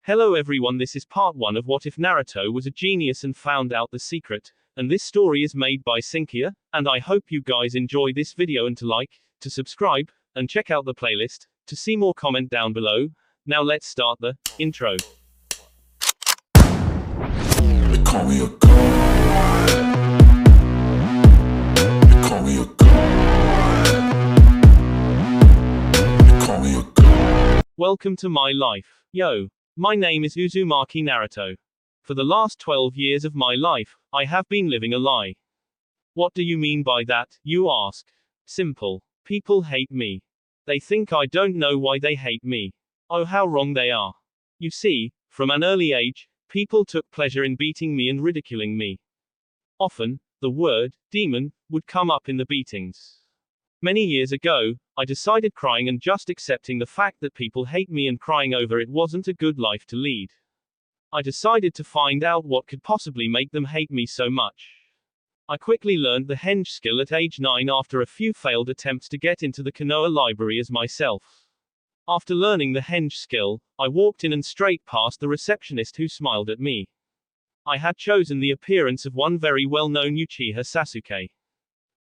Hello everyone, this is part 1 of What If Naruto Was a Genius and Found Out the Secret, and this story is made by Synica, and I hope you guys enjoy this video and to like, to subscribe, and check out the playlist, to see more comment down below. Now let's start the intro. They call me a god. They call me a god. They call me a god. Welcome to my life. Yo. My name is Uzumaki Naruto. For the last 12 years of my life, I have been living a lie. What do you mean by that, you ask? Simple. People hate me. They think I don't know why they hate me. Oh, how wrong they are. You see, from an early age, people took pleasure in beating me and ridiculing me. Often, the word, demon, would come up in the beatings. Many years ago, I decided crying and just accepting the fact that people hate me and crying over it wasn't a good life to lead. I decided to find out what could possibly make them hate me so much. I quickly learned the henge skill at age 9 after a few failed attempts to get into the Konoha library as myself. After learning the henge skill, I walked in and straight past the receptionist who smiled at me. I had chosen the appearance of one very well-known Uchiha Sasuke.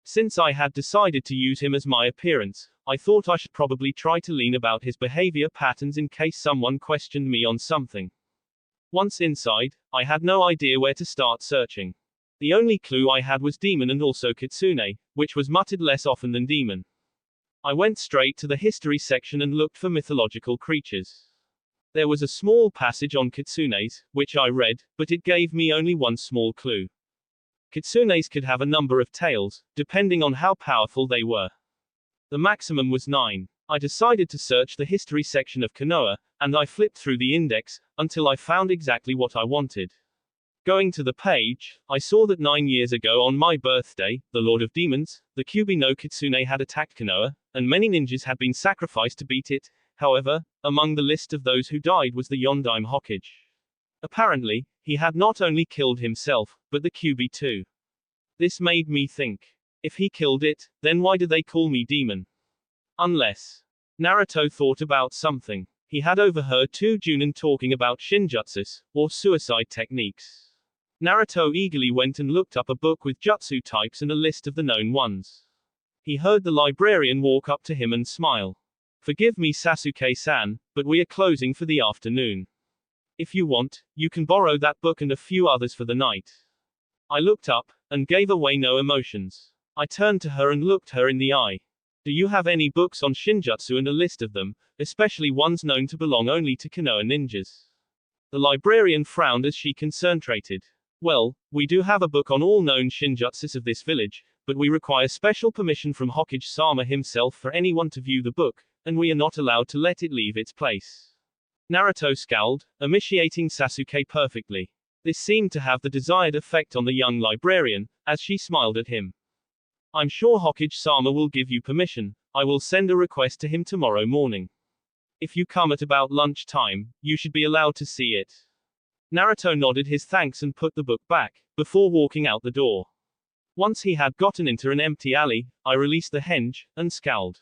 Since I had decided to use him as my appearance, I thought I should probably try to lean about his behavior patterns in case someone questioned me on something. Once inside, I had no idea where to start searching. The only clue I had was demon and also kitsune, which was muttered less often than demon. I went straight to the history section and looked for mythological creatures. There was a small passage on kitsunes, which I read, but it gave me only one small clue. Kitsunes could have a number of tails, depending on how powerful they were. The maximum was 9. I decided to search the history section of Konoha, and I flipped through the index, until I found exactly what I wanted. Going to the page, I saw that 9 years ago on my birthday, the Lord of Demons, the Kyuubi no Kitsune had attacked Konoha, and many ninjas had been sacrificed to beat it. However, among the list of those who died was the Yondaime Hokage. Apparently, he had not only killed himself, but the Kyuubi too. This made me think. If he killed it, then why do they call me demon? Unless Naruto thought about something. He had overheard two Junin talking about shinjutsus, or suicide techniques. Naruto eagerly went and looked up a book with jutsu types and a list of the known ones. He heard the librarian walk up to him and smile. Forgive me, Sasuke-san, but we are closing for the afternoon. If you want, you can borrow that book and a few others for the night. I looked up, and gave away no emotions. I turned to her and looked her in the eye. Do you have any books on shinjutsu and a list of them, especially ones known to belong only to Konoha ninjas? The librarian frowned as she concentrated. Well, we do have a book on all known shinjutsus of this village, but we require special permission from Hokage-sama himself for anyone to view the book, and we are not allowed to let it leave its place. Naruto scowled, initiating Sasuke perfectly. This seemed to have the desired effect on the young librarian, as she smiled at him. I'm sure Hokage-sama will give you permission. I will send a request to him tomorrow morning. If you come at about lunchtime, you should be allowed to see it. Naruto nodded his thanks and put the book back, before walking out the door. Once he had gotten into an empty alley, I released the henge, and scowled.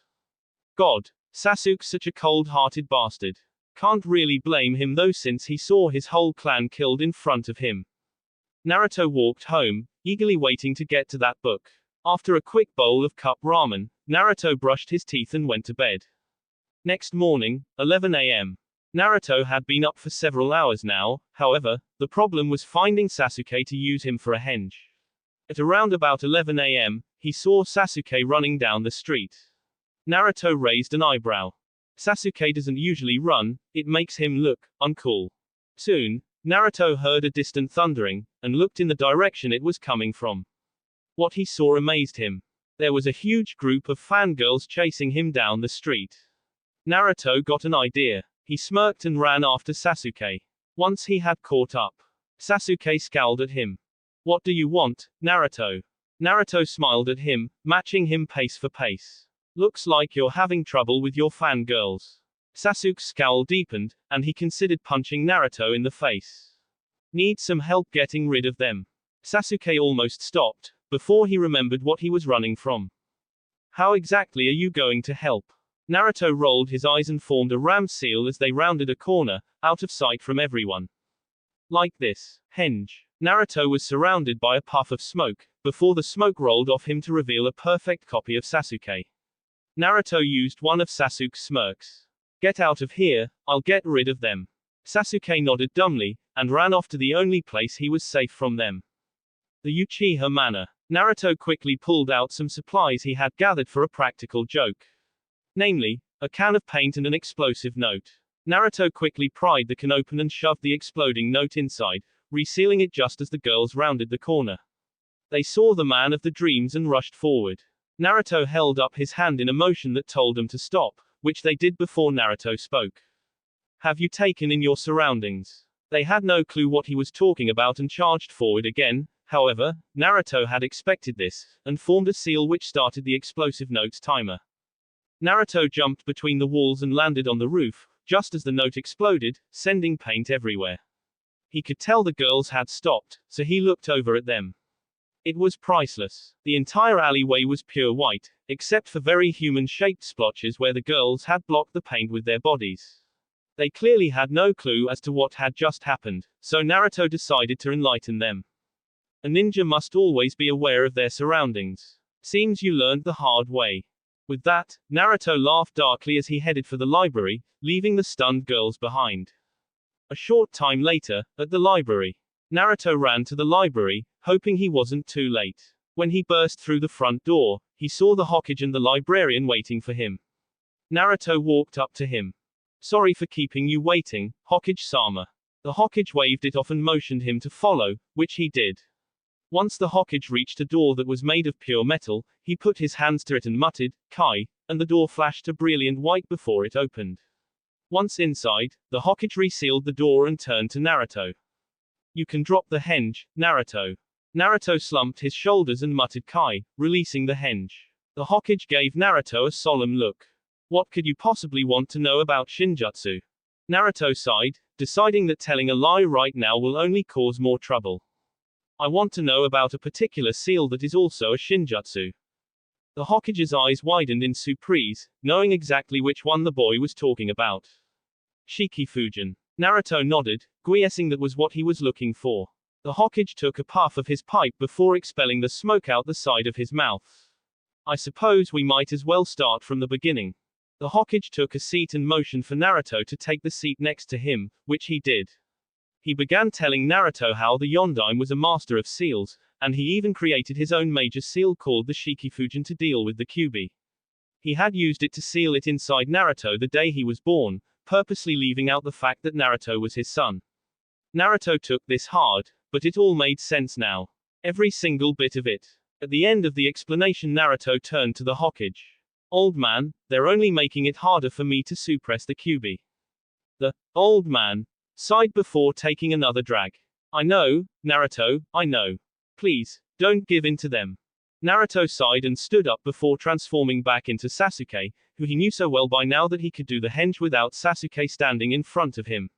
God, Sasuke's such a cold-hearted bastard. Can't really blame him though, since he saw his whole clan killed in front of him. Naruto walked home, eagerly waiting to get to that book. After a quick bowl of cup ramen, Naruto brushed his teeth and went to bed. Next morning, 11 a.m. Naruto had been up for several hours now. However, the problem was finding Sasuke to use him for a henge. At around about 11 a.m., he saw Sasuke running down the street. Naruto raised an eyebrow. Sasuke doesn't usually run, it makes him look uncool. Soon, Naruto heard a distant thundering, and looked in the direction it was coming from. What he saw amazed him. There was a huge group of fangirls chasing him down the street. Naruto got an idea. He smirked and ran after Sasuke. Once he had caught up, Sasuke scowled at him. What do you want, Naruto? Naruto smiled at him, matching him pace for pace. Looks like you're having trouble with your fangirls. Sasuke's scowl deepened, and he considered punching Naruto in the face. Need some help getting rid of them. Sasuke almost stopped, before he remembered what he was running from. How exactly are you going to help? Naruto rolled his eyes and formed a ram seal as they rounded a corner, out of sight from everyone. Like this. Henge. Naruto was surrounded by a puff of smoke, before the smoke rolled off him to reveal a perfect copy of Sasuke. Naruto used one of Sasuke's smirks. Get out of here, I'll get rid of them. Sasuke nodded dumbly, and ran off to the only place he was safe from them. The Uchiha Manor. Naruto quickly pulled out some supplies he had gathered for a practical joke. Namely, a can of paint and an explosive note. Naruto quickly pried the can open and shoved the exploding note inside, resealing it just as the girls rounded the corner. They saw the man of the dreams and rushed forward. Naruto held up his hand in a motion that told them to stop, which they did before Naruto spoke. Have you taken in your surroundings? They had no clue what he was talking about and charged forward again. However, Naruto had expected this, and formed a seal which started the explosive note's timer. Naruto jumped between the walls and landed on the roof, just as the note exploded, sending paint everywhere. He could tell the girls had stopped, so he looked over at them. It was priceless. The entire alleyway was pure white, except for very human-shaped splotches where the girls had blocked the paint with their bodies. They clearly had no clue as to what had just happened, so Naruto decided to enlighten them. A ninja must always be aware of their surroundings. Seems you learned the hard way. With that, Naruto laughed darkly as he headed for the library, leaving the stunned girls behind. A short time later, at the library, Naruto ran to the library, hoping he wasn't too late. When he burst through the front door, he saw the Hokage and the librarian waiting for him. Naruto walked up to him. Sorry for keeping you waiting, Hokage-sama. The Hokage waved it off and motioned him to follow, which he did. Once the Hokage reached a door that was made of pure metal, he put his hands to it and muttered, Kai, and the door flashed a brilliant white before it opened. Once inside, the Hokage resealed the door and turned to Naruto. You can drop the henge, Naruto. Naruto slumped his shoulders and muttered Kai, releasing the henge. The Hokage gave Naruto a solemn look. What could you possibly want to know about Shinjutsu? Naruto sighed, deciding that telling a lie right now will only cause more trouble. I want to know about a particular seal that is also a Shinjutsu. The Hokage's eyes widened in surprise, knowing exactly which one the boy was talking about. Shikifujin. Naruto nodded, guessing that was what he was looking for. The Hokage took a puff of his pipe before expelling the smoke out the side of his mouth. I suppose we might as well start from the beginning. The Hokage took a seat and motioned for Naruto to take the seat next to him, which he did. He began telling Naruto how the Yondaime was a master of seals, and he even created his own major seal called the Shikifujin to deal with the Kyuubi. He had used it to seal it inside Naruto the day he was born, purposely leaving out the fact that Naruto was his son. Naruto took this hard, but it all made sense now. Every single bit of it. At the end of the explanation, Naruto turned to the Hokage. Old man, they're only making it harder for me to suppress the Kyuubi. The old man sighed before taking another drag. I know, Naruto, I know. Please, don't give in to them. Naruto sighed and stood up before transforming back into Sasuke, who he knew so well by now that he could do the henge without Sasuke standing in front of him.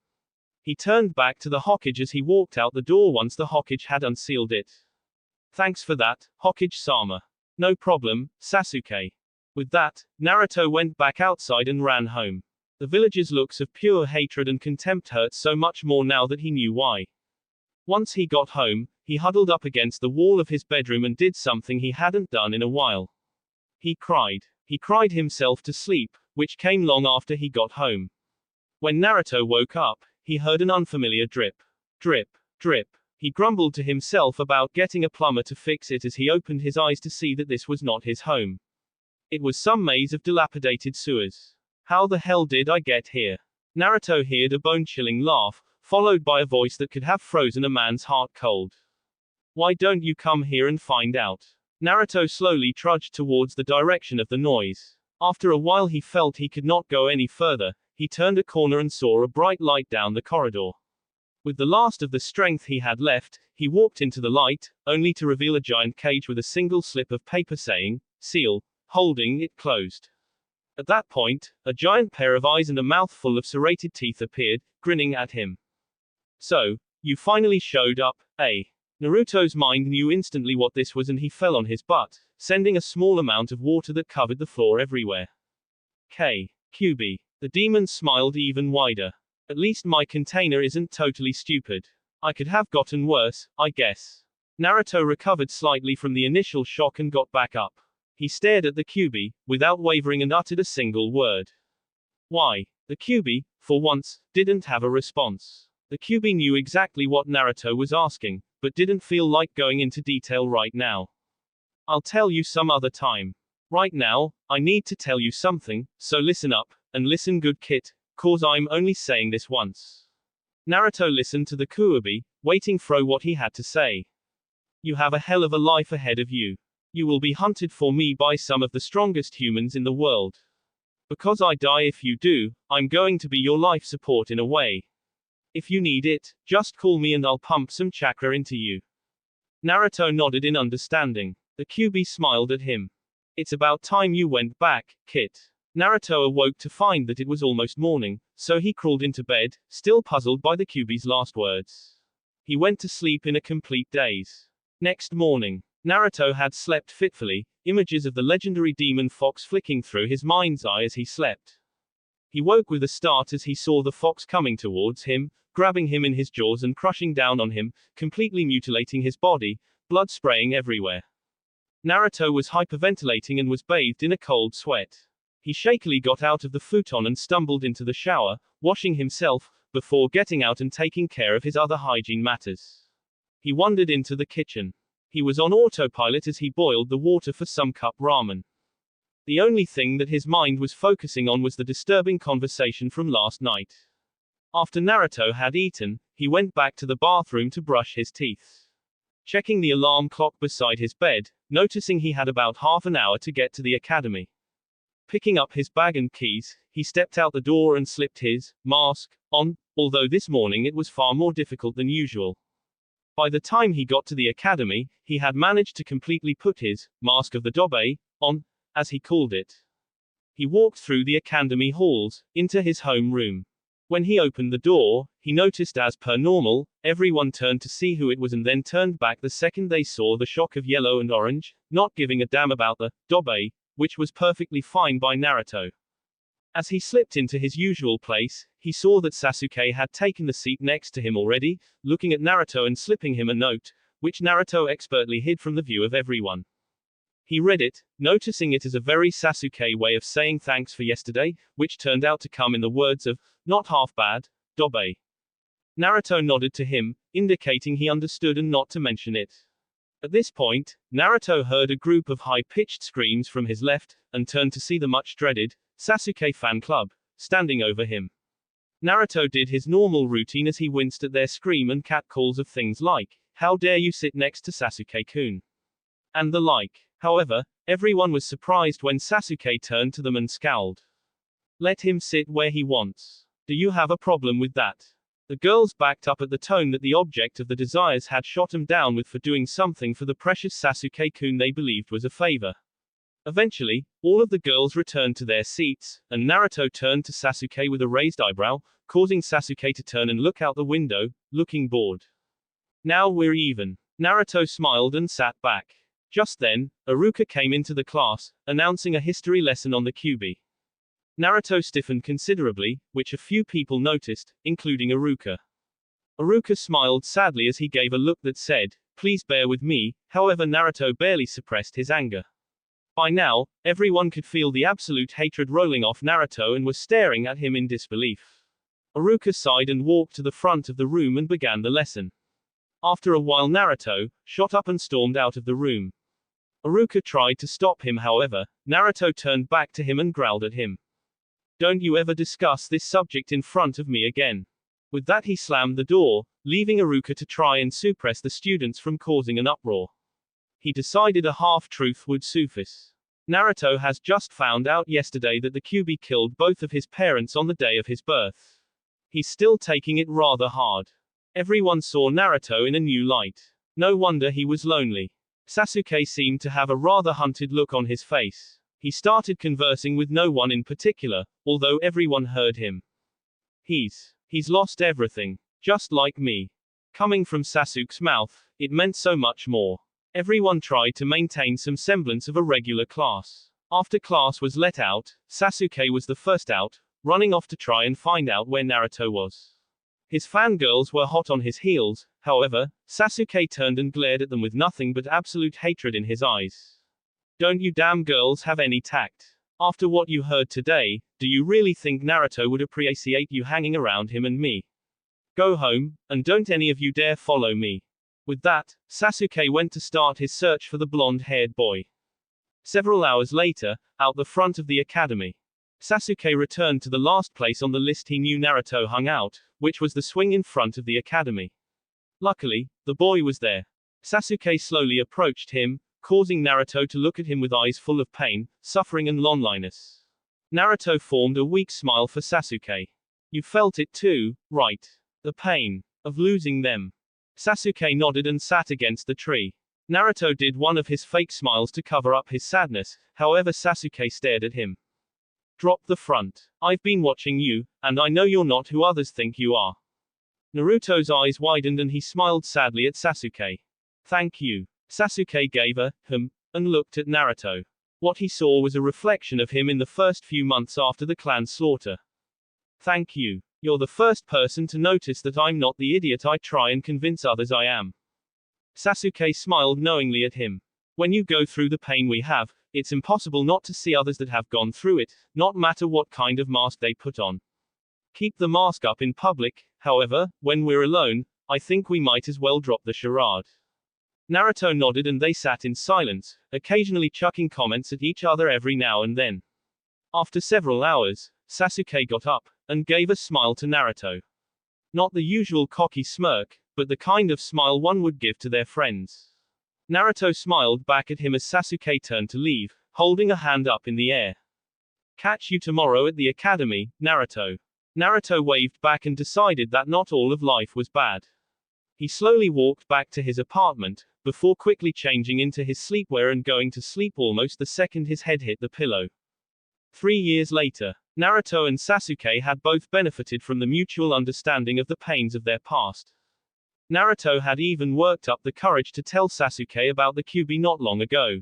He turned back to the Hokage as he walked out the door once the Hokage had unsealed it. Thanks for that, Hokage-sama. No problem, Sasuke. With that, Naruto went back outside and ran home. The villagers' looks of pure hatred and contempt hurt so much more now that he knew why. Once he got home, he huddled up against the wall of his bedroom and did something he hadn't done in a while. He cried. He cried himself to sleep, which came long after he got home. When Naruto woke up, he heard an unfamiliar drip. Drip. Drip. He grumbled to himself about getting a plumber to fix it as he opened his eyes to see that this was not his home. It was some maze of dilapidated sewers. How the hell did I get here? Naruto heard a bone-chilling laugh, followed by a voice that could have frozen a man's heart cold. Why don't you come here and find out? Naruto slowly trudged towards the direction of the noise. After a while he felt he could not go any further. He turned a corner and saw a bright light down the corridor. With the last of the strength he had left, he walked into the light, only to reveal a giant cage with a single slip of paper saying, seal, holding it closed. At that point, a giant pair of eyes and a mouthful of serrated teeth appeared, grinning at him. So, you finally showed up, eh? Naruto's mind knew instantly what this was and he fell on his butt, sending a small amount of water that covered the floor everywhere. Kyuubi. The demon smiled even wider. At least my container isn't totally stupid. I could have gotten worse, I guess. Naruto recovered slightly from the initial shock and got back up. He stared at the Kyuubi, without wavering, and uttered a single word. Why? The Kyuubi, for once, didn't have a response. The Kyuubi knew exactly what Naruto was asking, but didn't feel like going into detail right now. I'll tell you some other time. Right now, I need to tell you something, so listen up, and listen good, kid, cause I'm only saying this once. Naruto listened to the Kyuubi, waiting for what he had to say. You have a hell of a life ahead of you. You will be hunted for me by some of the strongest humans in the world. Because I die if you do, I'm going to be your life support in a way. If you need it, just call me and I'll pump some chakra into you. Naruto nodded in understanding. The Kyuubi smiled at him. It's about time you went back, kid. Naruto awoke to find that it was almost morning, so he crawled into bed, still puzzled by the Kyuubi's last words. He went to sleep in a complete daze. Next morning, Naruto had slept fitfully, images of the legendary demon fox flicking through his mind's eye as he slept. He woke with a start as he saw the fox coming towards him, grabbing him in his jaws and crushing down on him, completely mutilating his body, blood spraying everywhere. Naruto was hyperventilating and was bathed in a cold sweat. He shakily got out of the futon and stumbled into the shower, washing himself, before getting out and taking care of his other hygiene matters. He wandered into the kitchen. He was on autopilot as he boiled the water for some cup ramen. The only thing that his mind was focusing on was the disturbing conversation from last night. After Naruto had eaten, he went back to the bathroom to brush his teeth. Checking the alarm clock beside his bed, noticing he had about half an hour to get to the academy. Picking up his bag and keys, he stepped out the door and slipped his mask on, although this morning it was far more difficult than usual. By the time he got to the academy, he had managed to completely put his mask of the Dobe on, as he called it. He walked through the academy halls, into his home room. When he opened the door, he noticed, as per normal, everyone turned to see who it was and then turned back the second they saw the shock of yellow and orange, not giving a damn about the Dobe, which was perfectly fine by Naruto. As he slipped into his usual place, he saw that Sasuke had taken the seat next to him already, looking at Naruto and slipping him a note, which Naruto expertly hid from the view of everyone. He read it, noticing it as a very Sasuke way of saying thanks for yesterday, which turned out to come in the words of, "Not half bad, Dobe." Naruto nodded to him, indicating he understood and not to mention it. At this point, Naruto heard a group of high-pitched screams from his left, and turned to see the much-dreaded Sasuke fan club standing over him. Naruto did his normal routine as he winced at their scream and catcalls of things like, "How dare you sit next to Sasuke-kun?" and the like. However, everyone was surprised when Sasuke turned to them and scowled. "Let him sit where he wants. Do you have a problem with that?" The girls backed up at the tone that the object of the desires had shot him down with for doing something for the precious Sasuke-kun they believed was a favor. Eventually, all of the girls returned to their seats, and Naruto turned to Sasuke with a raised eyebrow, causing Sasuke to turn and look out the window, looking bored. "Now we're even." Naruto smiled and sat back. Just then, Iruka came into the class, announcing a history lesson on the Kyuubi. Naruto stiffened considerably, which a few people noticed, including Iruka. Iruka smiled sadly as he gave a look that said, "Please bear with me," however Naruto barely suppressed his anger. By now, everyone could feel the absolute hatred rolling off Naruto and was staring at him in disbelief. Iruka sighed and walked to the front of the room and began the lesson. After a while Naruto shot up and stormed out of the room. Iruka tried to stop him, however, Naruto turned back to him and growled at him. "Don't you ever discuss this subject in front of me again." With that he slammed the door, leaving Iruka to try and suppress the students from causing an uproar. He decided a half-truth would suffice. Naruto has just found out yesterday that the Kyuubi killed both of his parents on the day of his birth. He's still taking it rather hard. Everyone saw Naruto in a new light. No wonder he was lonely. Sasuke seemed to have a rather hunted look on his face. He started conversing with no one in particular, although everyone heard him. He's lost everything. Just like me." Coming from Sasuke's mouth, it meant so much more. Everyone tried to maintain some semblance of a regular class. After class was let out, Sasuke was the first out, running off to try and find out where Naruto was. His fangirls were hot on his heels, however, Sasuke turned and glared at them with nothing but absolute hatred in his eyes. Don't you damn girls have any tact? After what you heard today, do you really think Naruto would appreciate you hanging around him and me? Go home, and don't any of you dare follow me. With that, Sasuke went to start his search for the blonde-haired boy. Several hours later, out the front of the academy, Sasuke returned to the last place on the list he knew Naruto hung out, which was the swing in front of the academy. Luckily, the boy was there. Sasuke slowly approached him, causing Naruto to look at him with eyes full of pain, suffering and loneliness. Naruto formed a weak smile for Sasuke. You felt it too, right? The pain of losing them. Sasuke nodded and sat against the tree. Naruto did one of his fake smiles to cover up his sadness, however Sasuke stared at him. Drop the front. I've been watching you, and I know you're not who others think you are. Naruto's eyes widened and he smiled sadly at Sasuke. Thank you. Sasuke gave a and looked at Naruto. What he saw was a reflection of him in the first few months after the clan's slaughter. Thank you. You're the first person to notice that I'm not the idiot I try and convince others I am. Sasuke smiled knowingly at him. When you go through the pain we have, it's impossible not to see others that have gone through it, not matter what kind of mask they put on. Keep the mask up in public, however, when we're alone, I think we might as well drop the charade. Naruto nodded and they sat in silence, occasionally chucking comments at each other every now and then. After several hours, Sasuke got up, and gave a smile to Naruto. Not the usual cocky smirk, but the kind of smile one would give to their friends. Naruto smiled back at him as Sasuke turned to leave, holding a hand up in the air. Catch you tomorrow at the academy, Naruto. Naruto waved back and decided that not all of life was bad. He slowly walked back to his apartment, before quickly changing into his sleepwear and going to sleep almost the second his head hit the pillow. 3 years later, Naruto and Sasuke had both benefited from the mutual understanding of the pains of their past. Naruto had even worked up the courage to tell Sasuke about the Kyuubi not long ago.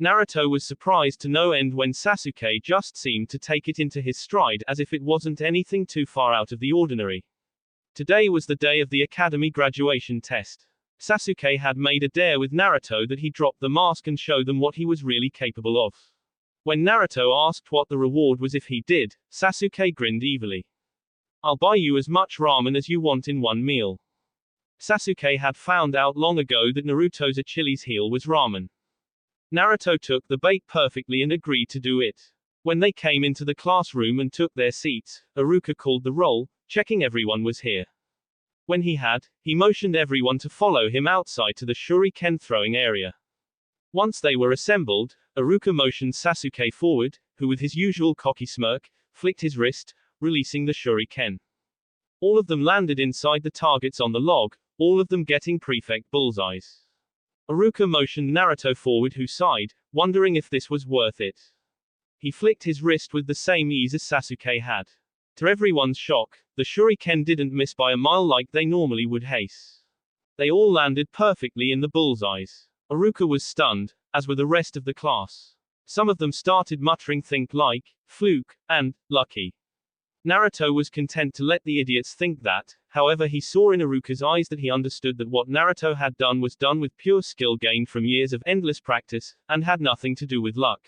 Naruto was surprised to no end when Sasuke just seemed to take it into his stride as if it wasn't anything too far out of the ordinary. Today was the day of the academy graduation test. Sasuke had made a dare with Naruto that he drop the mask and show them what he was really capable of. When Naruto asked what the reward was if he did, Sasuke grinned evilly. I'll buy you as much ramen as you want in one meal. Sasuke had found out long ago that Naruto's Achilles heel was ramen. Naruto took the bait perfectly and agreed to do it. When they came into the classroom and took their seats, Iruka called the roll, checking everyone was here. When he motioned everyone to follow him outside to the shuriken throwing area. Once they were assembled, Iruka motioned Sasuke forward, who with his usual cocky smirk, flicked his wrist, releasing the shuriken. All of them landed inside the targets on the log, all of them getting prefect bullseyes. Iruka motioned Naruto forward who sighed, wondering if this was worth it. He flicked his wrist with the same ease as Sasuke had. To everyone's shock, the shuriken didn't miss by a mile like they normally would haste. They all landed perfectly in the bullseyes. Iruka was stunned, as were the rest of the class. Some of them started muttering think like, fluke, and, lucky. Naruto was content to let the idiots think that, however he saw in Iruka's eyes that he understood that what Naruto had done was done with pure skill gained from years of endless practice, and had nothing to do with luck.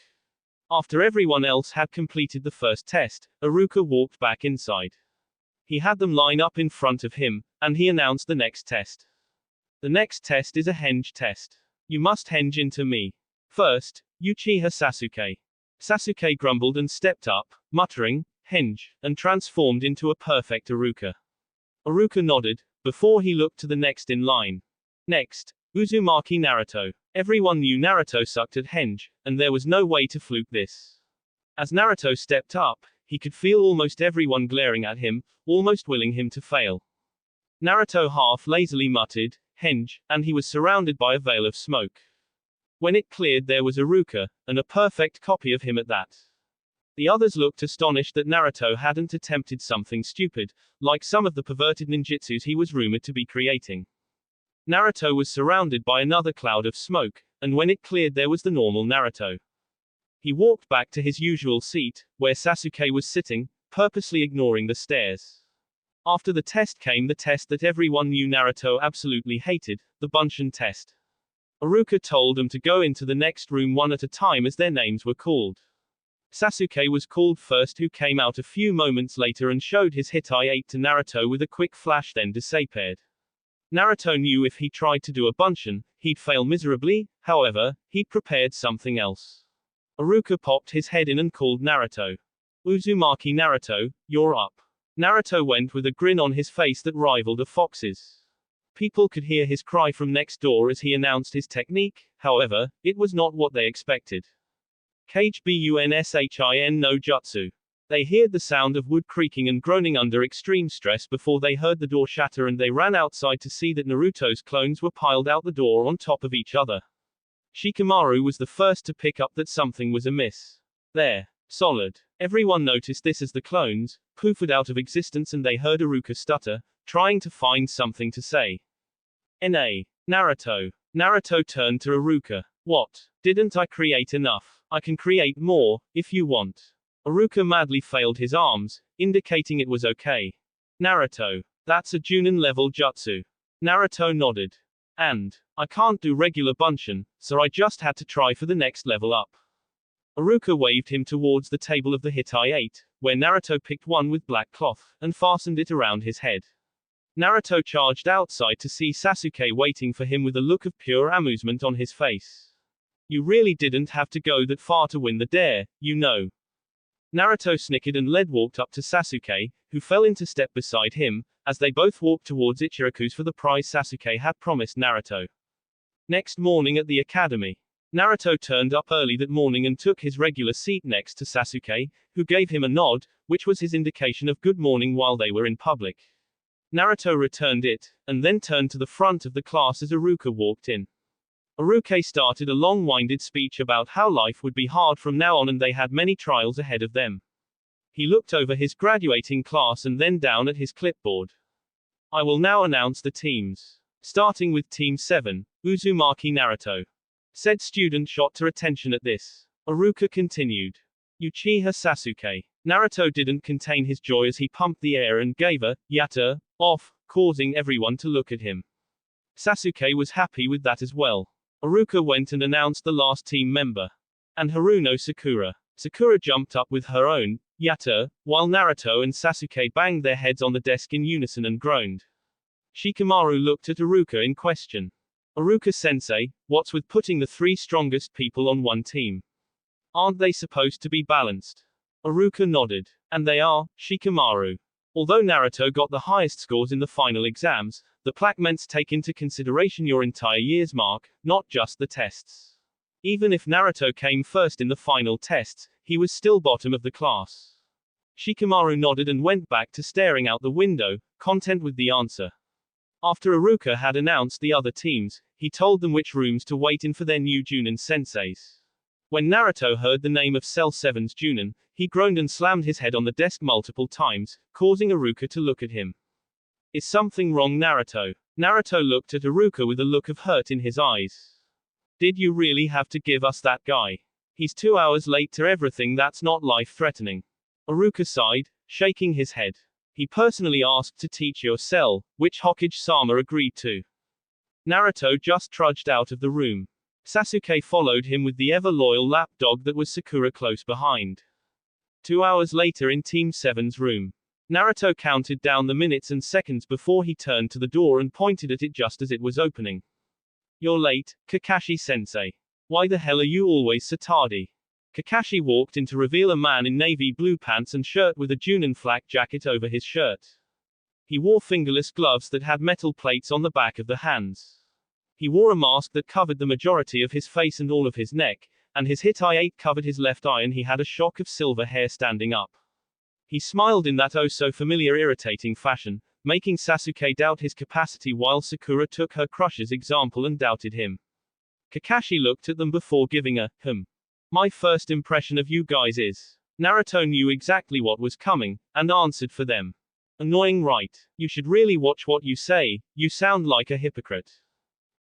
After everyone else had completed the first test, Iruka walked back inside. He had them line up in front of him, and he announced the next test. The next test is a henge test. You must henge into me. First, Uchiha Sasuke. Sasuke grumbled and stepped up, muttering, henge, and transformed into a perfect Iruka. Iruka nodded, before he looked to the next in line. Next, Uzumaki Naruto. Everyone knew Naruto sucked at henge, and there was no way to fluke this. As Naruto stepped up, he could feel almost everyone glaring at him, almost willing him to fail. Naruto half lazily muttered, henge, and he was surrounded by a veil of smoke. When it cleared there was Iruka, and a perfect copy of him at that. The others looked astonished that Naruto hadn't attempted something stupid, like some of the perverted ninjutsus he was rumored to be creating. Naruto was surrounded by another cloud of smoke, and when it cleared there was the normal Naruto. He walked back to his usual seat, where Sasuke was sitting, purposely ignoring the stares. After the test came the test that everyone knew Naruto absolutely hated, the Bunshin test. Iruka told them to go into the next room one at a time as their names were called. Sasuke was called first, who came out a few moments later and showed his Hitai 8 to Naruto with a quick flash, then disappeared. Naruto knew if he tried to do a Bunshin, he'd fail miserably, however, he'd prepared something else. Iruka popped his head in and called Naruto. Uzumaki Naruto, you're up. Naruto went with a grin on his face that rivaled a fox's. People could hear his cry from next door as he announced his technique, however, it was not what they expected. Kage Bunshin no Jutsu. They heard the sound of wood creaking and groaning under extreme stress before they heard the door shatter, and they ran outside to see that Naruto's clones were piled out the door on top of each other. Shikamaru was the first to pick up that something was amiss. There. Solid. Everyone noticed this as the clones poofed out of existence and they heard Iruka stutter, trying to find something to say. N.A. Naruto. Naruto turned to Iruka. What? Didn't I create enough? I can create more, if you want. Iruka madly failed his arms, indicating it was okay. Naruto. That's a Junin level jutsu. Naruto nodded. And, I can't do regular Bunshin, so I just had to try for the next level up. Iruka waved him towards the table of the Hitai 8, where Naruto picked one with black cloth, and fastened it around his head. Naruto charged outside to see Sasuke waiting for him with a look of pure amusement on his face. You really didn't have to go that far to win the dare, you know. Naruto snickered and walked up to Sasuke, who fell into step beside him, as they both walked towards Ichiraku's for the prize Sasuke had promised Naruto. Next morning at the academy, Naruto turned up early that morning and took his regular seat next to Sasuke, who gave him a nod, which was his indication of good morning while they were in public. Naruto returned it, and then turned to the front of the class as Iruka walked in. Iruka started a long-winded speech about how life would be hard from now on and they had many trials ahead of them. He looked over his graduating class and then down at his clipboard. I will now announce the teams. Starting with Team 7, Uzumaki Naruto. Said student shot to attention at this. Iruka continued. Uchiha Sasuke. Naruto didn't contain his joy as he pumped the air and gave a yatta off, causing everyone to look at him. Sasuke was happy with that as well. Iruka went and announced the last team member. And Haruno Sakura. Sakura jumped up with her own yatta, while Naruto and Sasuke banged their heads on the desk in unison and groaned. Shikamaru looked at Iruka in question. Iruka-sensei, what's with putting the three strongest people on one team? Aren't they supposed to be balanced? Iruka nodded. And they are, Shikamaru. Although Naruto got the highest scores in the final exams, the placements take into consideration your entire year's mark, not just the tests. Even if Naruto came first in the final tests, he was still bottom of the class. Shikamaru nodded and went back to staring out the window, content with the answer. After Iruka had announced the other teams, he told them which rooms to wait in for their new Junin senseis. When Naruto heard the name of Cell 7's Junin, he groaned and slammed his head on the desk multiple times, causing Iruka to look at him. Is something wrong, Naruto? Naruto looked at Iruka with a look of hurt in his eyes. Did you really have to give us that guy? He's 2 hours late to everything, that's not life-threatening. Iruka sighed, shaking his head. He personally asked to teach your cell, which Hokage-sama agreed to. Naruto just trudged out of the room. Sasuke followed him with the ever-loyal lapdog that was Sakura close behind. 2 hours later in Team 7's room. Naruto counted down the minutes and seconds before he turned to the door and pointed at it just as it was opening. You're late, Kakashi-sensei. Why the hell are you always so tardy? Kakashi walked in to reveal a man in navy blue pants and shirt with a Junin flak jacket over his shirt. He wore fingerless gloves that had metal plates on the back of the hands. He wore a mask that covered the majority of his face and all of his neck, and his Hitai 8 covered his left eye and he had a shock of silver hair standing up. He smiled in that oh-so-familiar irritating fashion, making Sasuke doubt his capacity while Sakura took her crush's example and doubted him. Kakashi looked at them before giving a, My first impression of you guys is. Naruto knew exactly what was coming, and answered for them. Annoying, right? You should really watch what you say, you sound like a hypocrite.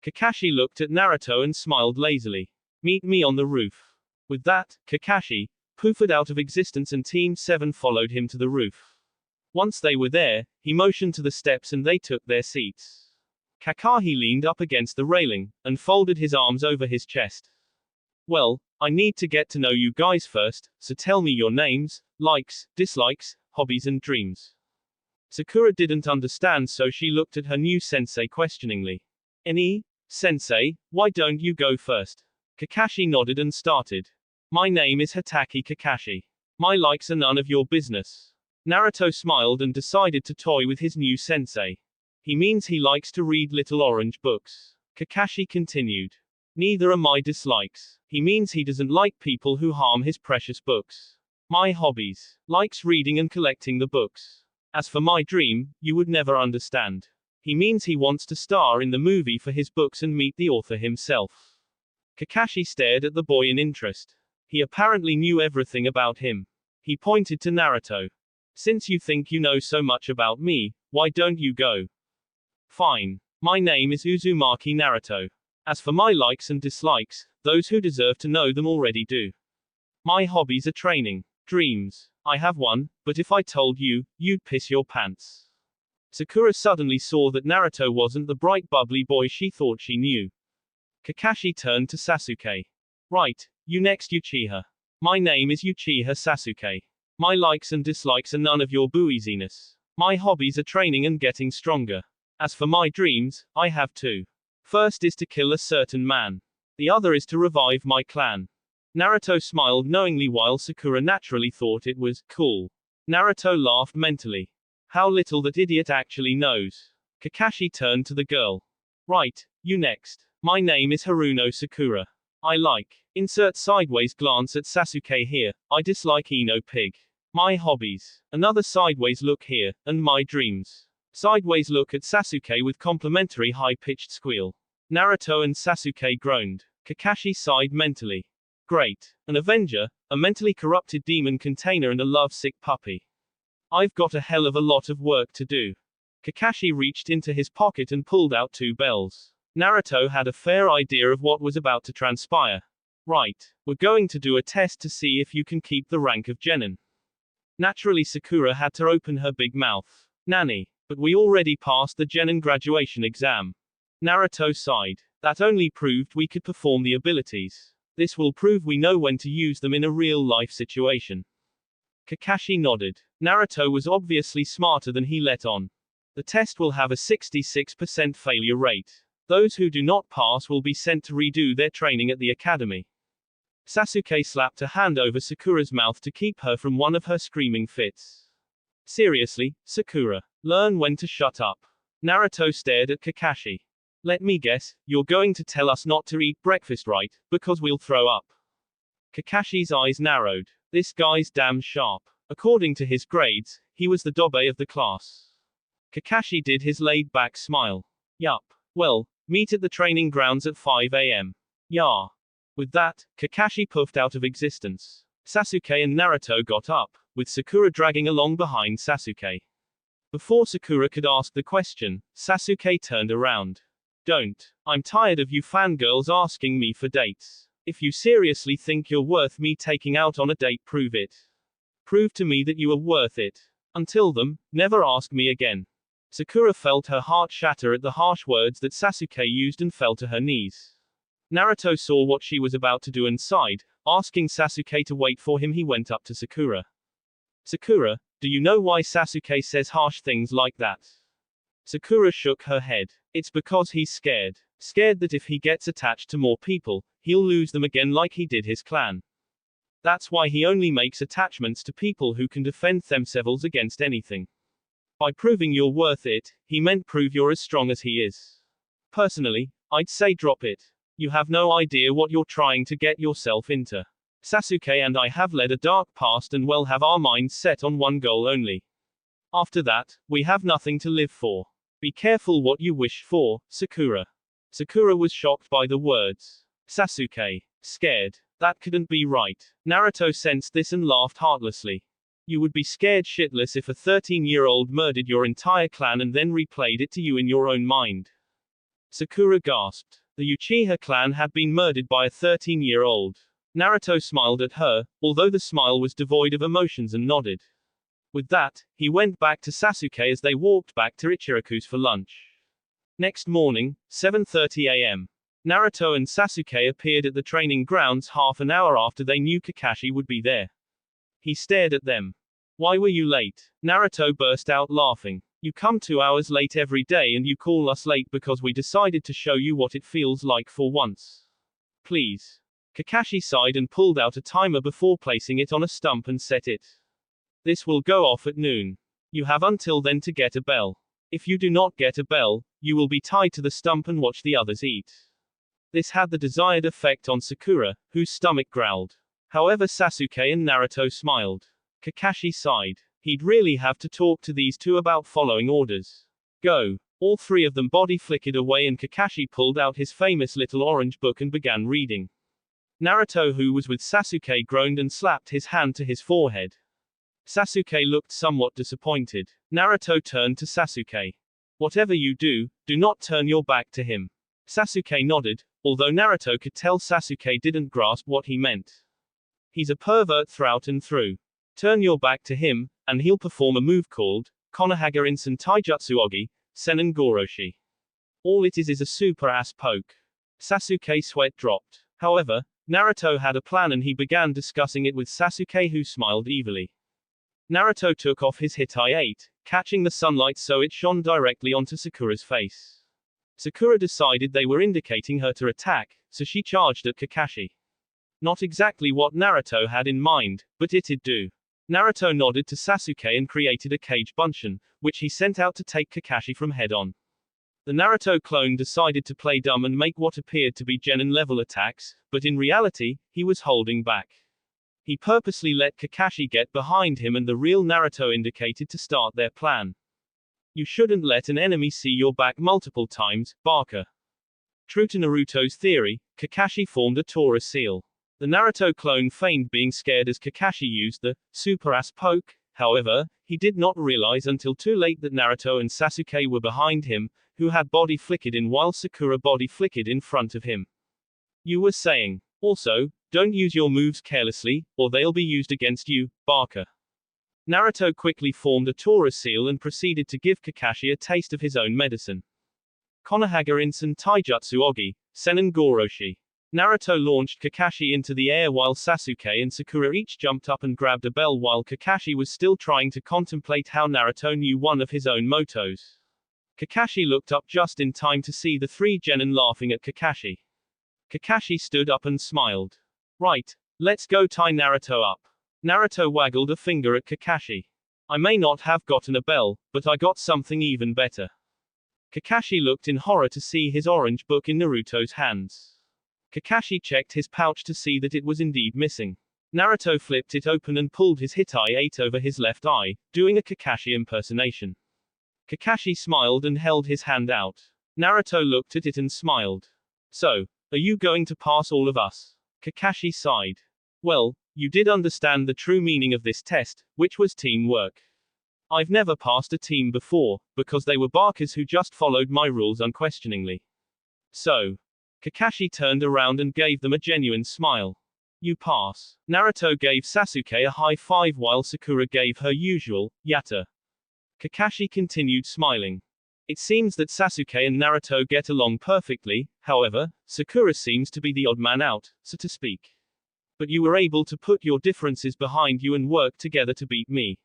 Kakashi looked at Naruto and smiled lazily. Meet me on the roof. With that, Kakashi poofed out of existence and Team 7 followed him to the roof. Once they were there, he motioned to the steps and they took their seats. Kakashi leaned up against the railing, and folded his arms over his chest. Well, I need to get to know you guys first, so tell me your names, likes, dislikes, hobbies and dreams. Sakura didn't understand, so she looked at her new sensei questioningly. Any? Sensei, why don't you go first? Kakashi nodded and started. My name is Hatake Kakashi. My likes are none of your business. Naruto smiled and decided to toy with his new sensei. He means he likes to read little orange books. Kakashi continued. Neither are my dislikes. He means he doesn't like people who harm his precious books. My hobbies. Likes reading and collecting the books. As for my dream, you would never understand. He means he wants to star in the movie for his books and meet the author himself. Kakashi stared at the boy in interest. He apparently knew everything about him. He pointed to Naruto. Since you think you know so much about me, why don't you go? Fine. My name is Uzumaki Naruto. As for my likes and dislikes, those who deserve to know them already do. My hobbies are training. Dreams. I have one, but if I told you, you'd piss your pants. Sakura suddenly saw that Naruto wasn't the bright bubbly boy she thought she knew. Kakashi turned to Sasuke. Right, you next Uchiha. My name is Uchiha Sasuke. My likes and dislikes are none of your buoyanciness. My hobbies are training and getting stronger. As for my dreams, I have two. First is to kill a certain man. The other is to revive my clan. Naruto smiled knowingly while Sakura naturally thought it was cool. Naruto laughed mentally. How little that idiot actually knows. Kakashi turned to the girl. Right, you next. My name is Haruno Sakura. I like. Insert sideways glance at Sasuke here. I dislike Ino Pig. My hobbies. Another sideways look here, and my dreams. Sideways look at Sasuke with complimentary high-pitched squeal. Naruto and Sasuke groaned. Kakashi sighed mentally. Great. An Avenger, a mentally corrupted demon container and a lovesick puppy. I've got a hell of a lot of work to do. Kakashi reached into his pocket and pulled out 2 bells. Naruto had a fair idea of what was about to transpire. Right. We're going to do a test to see if you can keep the rank of Genin. Naturally Sakura had to open her big mouth. Nani? But we already passed the Genin graduation exam. Naruto sighed. That only proved we could perform the abilities. This will prove we know when to use them in a real-life situation. Kakashi nodded. Naruto was obviously smarter than he let on. The test will have a 66% failure rate. Those who do not pass will be sent to redo their training at the academy. Sasuke slapped a hand over Sakura's mouth to keep her from one of her screaming fits. Seriously, Sakura. Learn when to shut up. Naruto stared at Kakashi. Let me guess, you're going to tell us not to eat breakfast, right? Because we'll throw up. Kakashi's eyes narrowed. This guy's damn sharp. According to his grades, he was the dobe of the class. Kakashi did his laid-back smile. Yup. Well, meet at the training grounds at 5 a.m. Yeah. With that, Kakashi puffed out of existence. Sasuke and Naruto got up, with Sakura dragging along behind Sasuke. Before Sakura could ask the question, Sasuke turned around. Don't. I'm tired of you fangirls asking me for dates. If you seriously think you're worth me taking out on a date, prove it. Prove to me that you are worth it. Until then, never ask me again. Sakura felt her heart shatter at the harsh words that Sasuke used and fell to her knees. Naruto saw what she was about to do and sighed. Asking Sasuke to wait for him, he went up to Sakura. Sakura, do you know why Sasuke says harsh things like that? Sakura shook her head. It's because he's scared. Scared that if he gets attached to more people, he'll lose them again like he did his clan. That's why he only makes attachments to people who can defend themselves against anything. By proving you're worth it, he meant prove you're as strong as he is. Personally, I'd say drop it. You have no idea what you're trying to get yourself into. Sasuke and I have led a dark past and well have our minds set on one goal only. After that, we have nothing to live for. Be careful what you wish for, Sakura. Sakura was shocked by the words. Sasuke. Scared. That couldn't be right. Naruto sensed this and laughed heartlessly. You would be scared shitless if a 13-year-old murdered your entire clan and then replayed it to you in your own mind. Sakura gasped. The Uchiha clan had been murdered by a 13-year-old. Naruto smiled at her, although the smile was devoid of emotions, and nodded. With that, he went back to Sasuke as they walked back to Ichiraku's for lunch. Next morning, 7:30 a.m. Naruto and Sasuke appeared at the training grounds half an hour after they knew Kakashi would be there. He stared at them. Why were you late? Naruto burst out laughing. You come 2 hours late every day and you call us late because we decided to show you what it feels like for once. Please. Kakashi sighed and pulled out a timer before placing it on a stump and set it. This will go off at noon. You have until then to get a bell. If you do not get a bell, you will be tied to the stump and watch the others eat. This had the desired effect on Sakura, whose stomach growled. However, Sasuke and Naruto smiled. Kakashi sighed. He'd really have to talk to these two about following orders. Go. All three of them body flickered away and Kakashi pulled out his famous little orange book and began reading. Naruto, who was with Sasuke, groaned and slapped his hand to his forehead. Sasuke looked somewhat disappointed. Naruto turned to Sasuke. Whatever you do, do not turn your back to him. Sasuke nodded, although Naruto could tell Sasuke didn't grasp what he meant. He's a pervert throughout and through. Turn your back to him, and he'll perform a move called Konohage Rinsen Taijutsu Ogi, Sennen Goroshi. All it is a super ass poke. Sasuke's sweat dropped. However, Naruto had a plan and he began discussing it with Sasuke, who smiled evilly. Naruto took off his Hitai-8, catching the sunlight so it shone directly onto Sakura's face. Sakura decided they were indicating her to attack, so she charged at Kakashi. Not exactly what Naruto had in mind, but it'd do. Naruto nodded to Sasuke and created a cage bunshin, which he sent out to take Kakashi from head-on. The Naruto clone decided to play dumb and make what appeared to be genin-level attacks, but in reality, he was holding back. He purposely let Kakashi get behind him and the real Naruto indicated to start their plan. You shouldn't let an enemy see your back multiple times, Barker. True to Naruto's theory, Kakashi formed a Taurus seal. The Naruto clone feigned being scared as Kakashi used the super ass poke. However, he did not realize until too late that Naruto and Sasuke were behind him, who had body flickered in while Sakura body flickered in front of him. You were saying. Also, don't use your moves carelessly, or they'll be used against you, Barker. Naruto quickly formed a Taurus seal and proceeded to give Kakashi a taste of his own medicine. Konohage Rinsen Taijutsu Ogi, Sennen Goroshi. Naruto launched Kakashi into the air while Sasuke and Sakura each jumped up and grabbed a bell while Kakashi was still trying to contemplate how Naruto knew one of his own motos. Kakashi looked up just in time to see the three genin laughing at Kakashi. Kakashi stood up and smiled. Right, let's go tie Naruto up. Naruto waggled a finger at Kakashi. I may not have gotten a bell, but I got something even better. Kakashi looked in horror to see his orange book in Naruto's hands. Kakashi checked his pouch to see that it was indeed missing. Naruto flipped it open and pulled his Hitai-8 over his left eye, doing a Kakashi impersonation. Kakashi smiled and held his hand out. Naruto looked at it and smiled. So, are you going to pass all of us? Kakashi sighed. Well, you did understand the true meaning of this test, which was teamwork. I've never passed a team before, because they were barkers who just followed my rules unquestioningly. So, Kakashi turned around and gave them a genuine smile. You pass. Naruto gave Sasuke a high five while Sakura gave her usual, yatta. Kakashi continued smiling. It seems that Sasuke and Naruto get along perfectly, however, Sakura seems to be the odd man out, so to speak. But you were able to put your differences behind you and work together to beat me.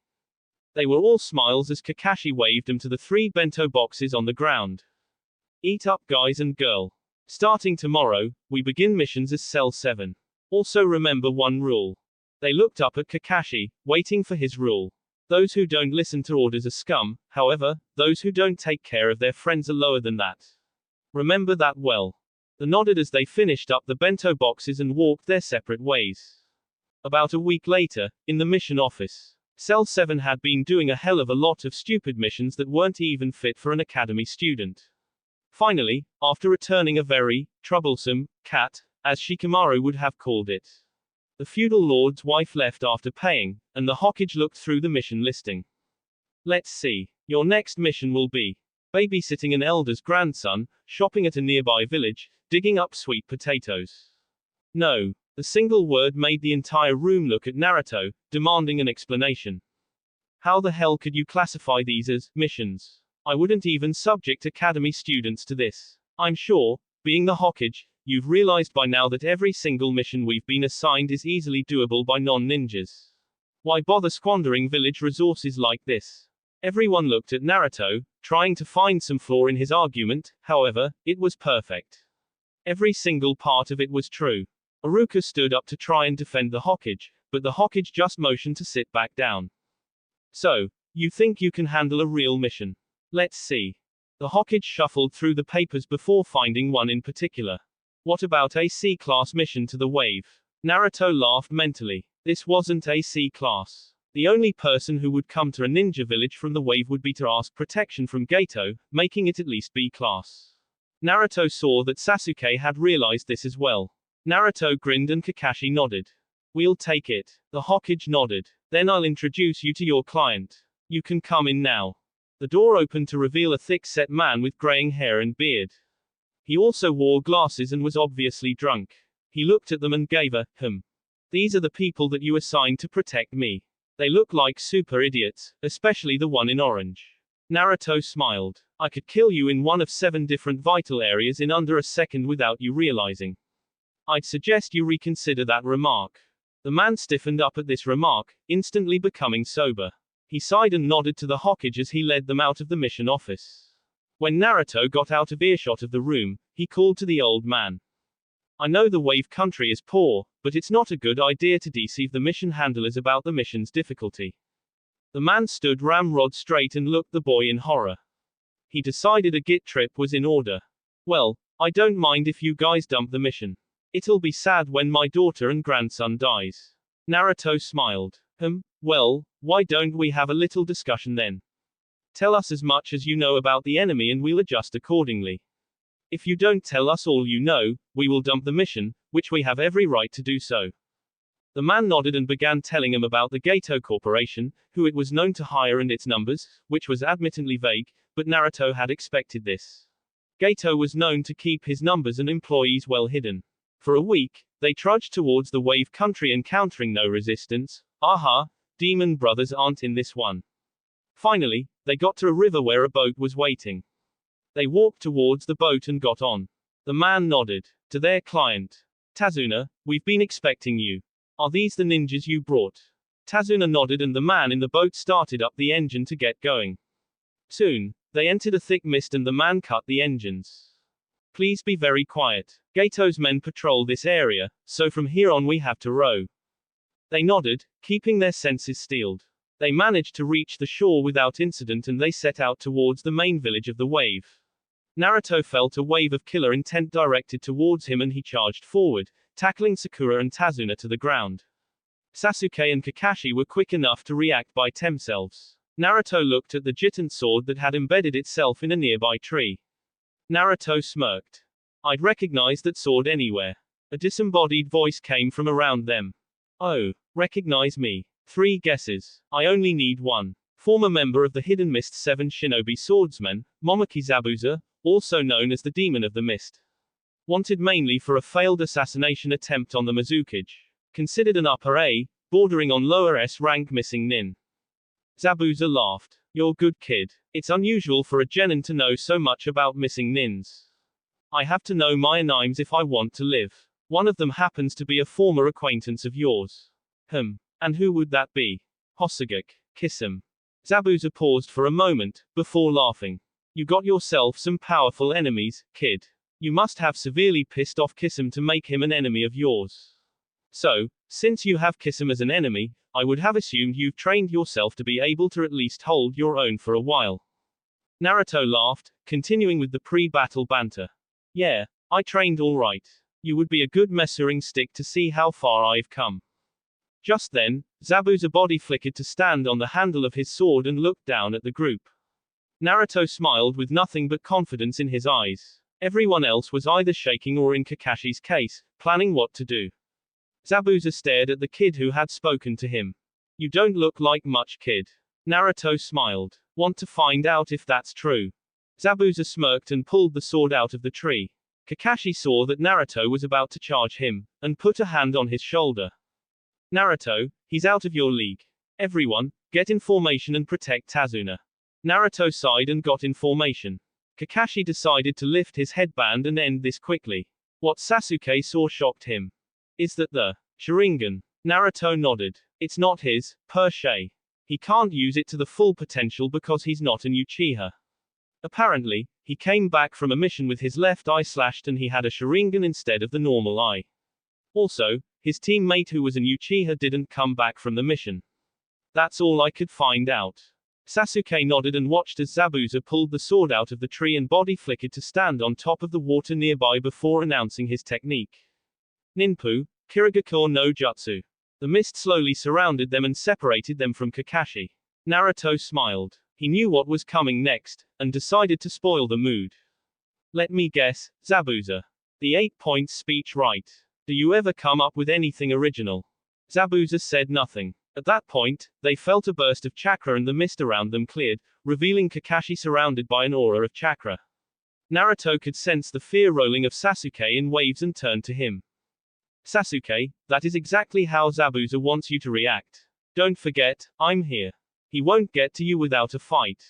They were all smiles as Kakashi waved them to the three bento boxes on the ground. Eat up, guys and girl. Starting tomorrow, we begin missions as Cell 7. Also remember one rule. They looked up at Kakashi, waiting for his rule. Those who don't listen to orders are scum, however, those who don't take care of their friends are lower than that. Remember that well. They nodded as they finished up the bento boxes and walked their separate ways. About a week later, in the mission office, Cell 7 had been doing a hell of a lot of stupid missions that weren't even fit for an academy student. Finally, after returning a very troublesome cat, as Shikamaru would have called it, the feudal lord's wife left after paying, and the Hokage looked through the mission listing. Let's see. Your next mission will be babysitting an elder's grandson, shopping at a nearby village, digging up sweet potatoes. No. The single word made the entire room look at Naruto, demanding an explanation. How the hell could you classify these as missions? I wouldn't even subject academy students to this. I'm sure, being the Hokage, you've realized by now that every single mission we've been assigned is easily doable by non-ninjas. Why bother squandering village resources like this? Everyone looked at Naruto, trying to find some flaw in his argument. However, it was perfect. Every single part of it was true. Iruka stood up to try and defend the Hokage, but the Hokage just motioned to sit back down. So, you think you can handle a real mission? Let's see. The Hokage shuffled through the papers before finding one in particular. What about a C-class mission to the wave? Naruto laughed mentally. This wasn't a C-class. The only person who would come to a ninja village from the wave would be to ask protection from Gato, making it at least B-class. Naruto saw that Sasuke had realized this as well. Naruto grinned and Kakashi nodded. We'll take it. The Hokage nodded. Then I'll introduce you to your client. You can come in now. The door opened to reveal a thick-set man with graying hair and beard. He also wore glasses and was obviously drunk. He looked at them and gave a, These are the people that you assigned to protect me. They look like super idiots, especially the one in orange. Naruto smiled. I could kill you in one of 7 different vital areas in under a second without you realizing. I'd suggest you reconsider that remark. The man stiffened up at this remark, instantly becoming sober. He sighed and nodded to the Hokage as he led them out of the mission office. When Naruto got out of earshot of the room, he called to the old man. I know the wave country is poor, but it's not a good idea to deceive the mission handlers about the mission's difficulty. The man stood ramrod straight and looked the boy in horror. He decided a git trip was in order. Well, I don't mind if you guys dump the mission. It'll be sad when my daughter and grandson dies. Naruto smiled. Well, why don't we have a little discussion then? Tell us as much as you know about the enemy and we'll adjust accordingly. If you don't tell us all you know, we will dump the mission, which we have every right to do so. The man nodded and began telling him about the Gato Corporation, who it was known to hire and its numbers, which was admittedly vague, but Naruto had expected this. Gato was known to keep his numbers and employees well hidden. For a week, they trudged towards the wave country encountering no resistance. Aha, demon brothers aren't in this one. Finally, they got to a river where a boat was waiting. They walked towards the boat and got on. The man nodded. To their client. Tazuna, we've been expecting you. Are these the ninjas you brought? Tazuna nodded and the man in the boat started up the engine to get going. Soon, they entered a thick mist and the man cut the engines. Please be very quiet. Gato's men patrol this area, so from here on we have to row. They nodded, keeping their senses steeled. They managed to reach the shore without incident and they set out towards the main village of the wave. Naruto felt a wave of killer intent directed towards him and he charged forward, tackling Sakura and Tazuna to the ground. Sasuke and Kakashi were quick enough to react by themselves. Naruto looked at the jitant sword that had embedded itself in a nearby tree. Naruto smirked. I'd recognize that sword anywhere. A disembodied voice came from around them. Oh, recognize me. 3 guesses. I only need 1. Former member of the Hidden Mist 7 Shinobi Swordsmen, Momoki Zabuza, also known as the Demon of the Mist. Wanted mainly for a failed assassination attempt on the Mizukage. Considered an upper A, bordering on lower S rank missing nin. Zabuza laughed. You're good kid. It's unusual for a genin to know so much about missing nins. I have to know my names if I want to live. One of them happens to be a former acquaintance of yours. And who would that be? Hosagek. Kiss him. Zabuza paused for a moment, before laughing. You got yourself some powerful enemies, kid. You must have severely pissed off Kisum to make him an enemy of yours. So, since you have Kisum as an enemy, I would have assumed you've trained yourself to be able to at least hold your own for a while. Naruto laughed, continuing with the pre-battle banter. Yeah, I trained all right. You would be a good measuring stick to see how far I've come. Just then, Zabu's body flickered to stand on the handle of his sword and looked down at the group. Naruto smiled with nothing but confidence in his eyes. Everyone else was either shaking or, in Kakashi's case, planning what to do. Zabuza stared at the kid who had spoken to him. You don't look like much, kid. Naruto smiled. Want to find out if that's true? Zabuza smirked and pulled the sword out of the tree. Kakashi saw that Naruto was about to charge him, and put a hand on his shoulder. Naruto, he's out of your league. Everyone, get in formation and protect Tazuna. Naruto sighed and got in formation. Kakashi decided to lift his headband and end this quickly. What Sasuke saw shocked him. Is that the Sharingan? Naruto nodded. It's not his, per se. He can't use it to the full potential because he's not an Uchiha. Apparently, he came back from a mission with his left eye slashed and he had a Sharingan instead of the normal eye. Also, his teammate who was an Uchiha didn't come back from the mission. That's all I could find out. Sasuke nodded and watched as Zabuza pulled the sword out of the tree and body flickered to stand on top of the water nearby before announcing his technique. Ninpu, Kirigakure no Jutsu. The mist slowly surrounded them and separated them from Kakashi. Naruto smiled. He knew what was coming next, and decided to spoil the mood. Let me guess, Zabuza. The 8-point speech right. Do you ever come up with anything original? Zabuza said nothing. At that point, they felt a burst of chakra and the mist around them cleared, revealing Kakashi surrounded by an aura of chakra. Naruto could sense the fear rolling of Sasuke in waves and turned to him. Sasuke, that is exactly how Zabuza wants you to react. Don't forget, I'm here. He won't get to you without a fight.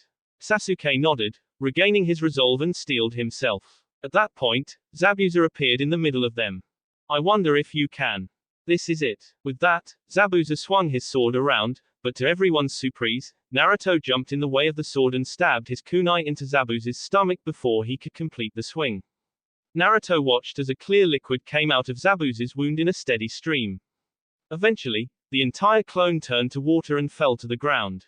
Sasuke nodded, regaining his resolve and steeled himself. At that point, Zabuza appeared in the middle of them. I wonder if you can. This is it. With that, Zabuza swung his sword around, but to everyone's surprise, Naruto jumped in the way of the sword and stabbed his kunai into Zabuza's stomach before he could complete the swing. Naruto watched as a clear liquid came out of Zabuza's wound in a steady stream. Eventually, the entire clone turned to water and fell to the ground.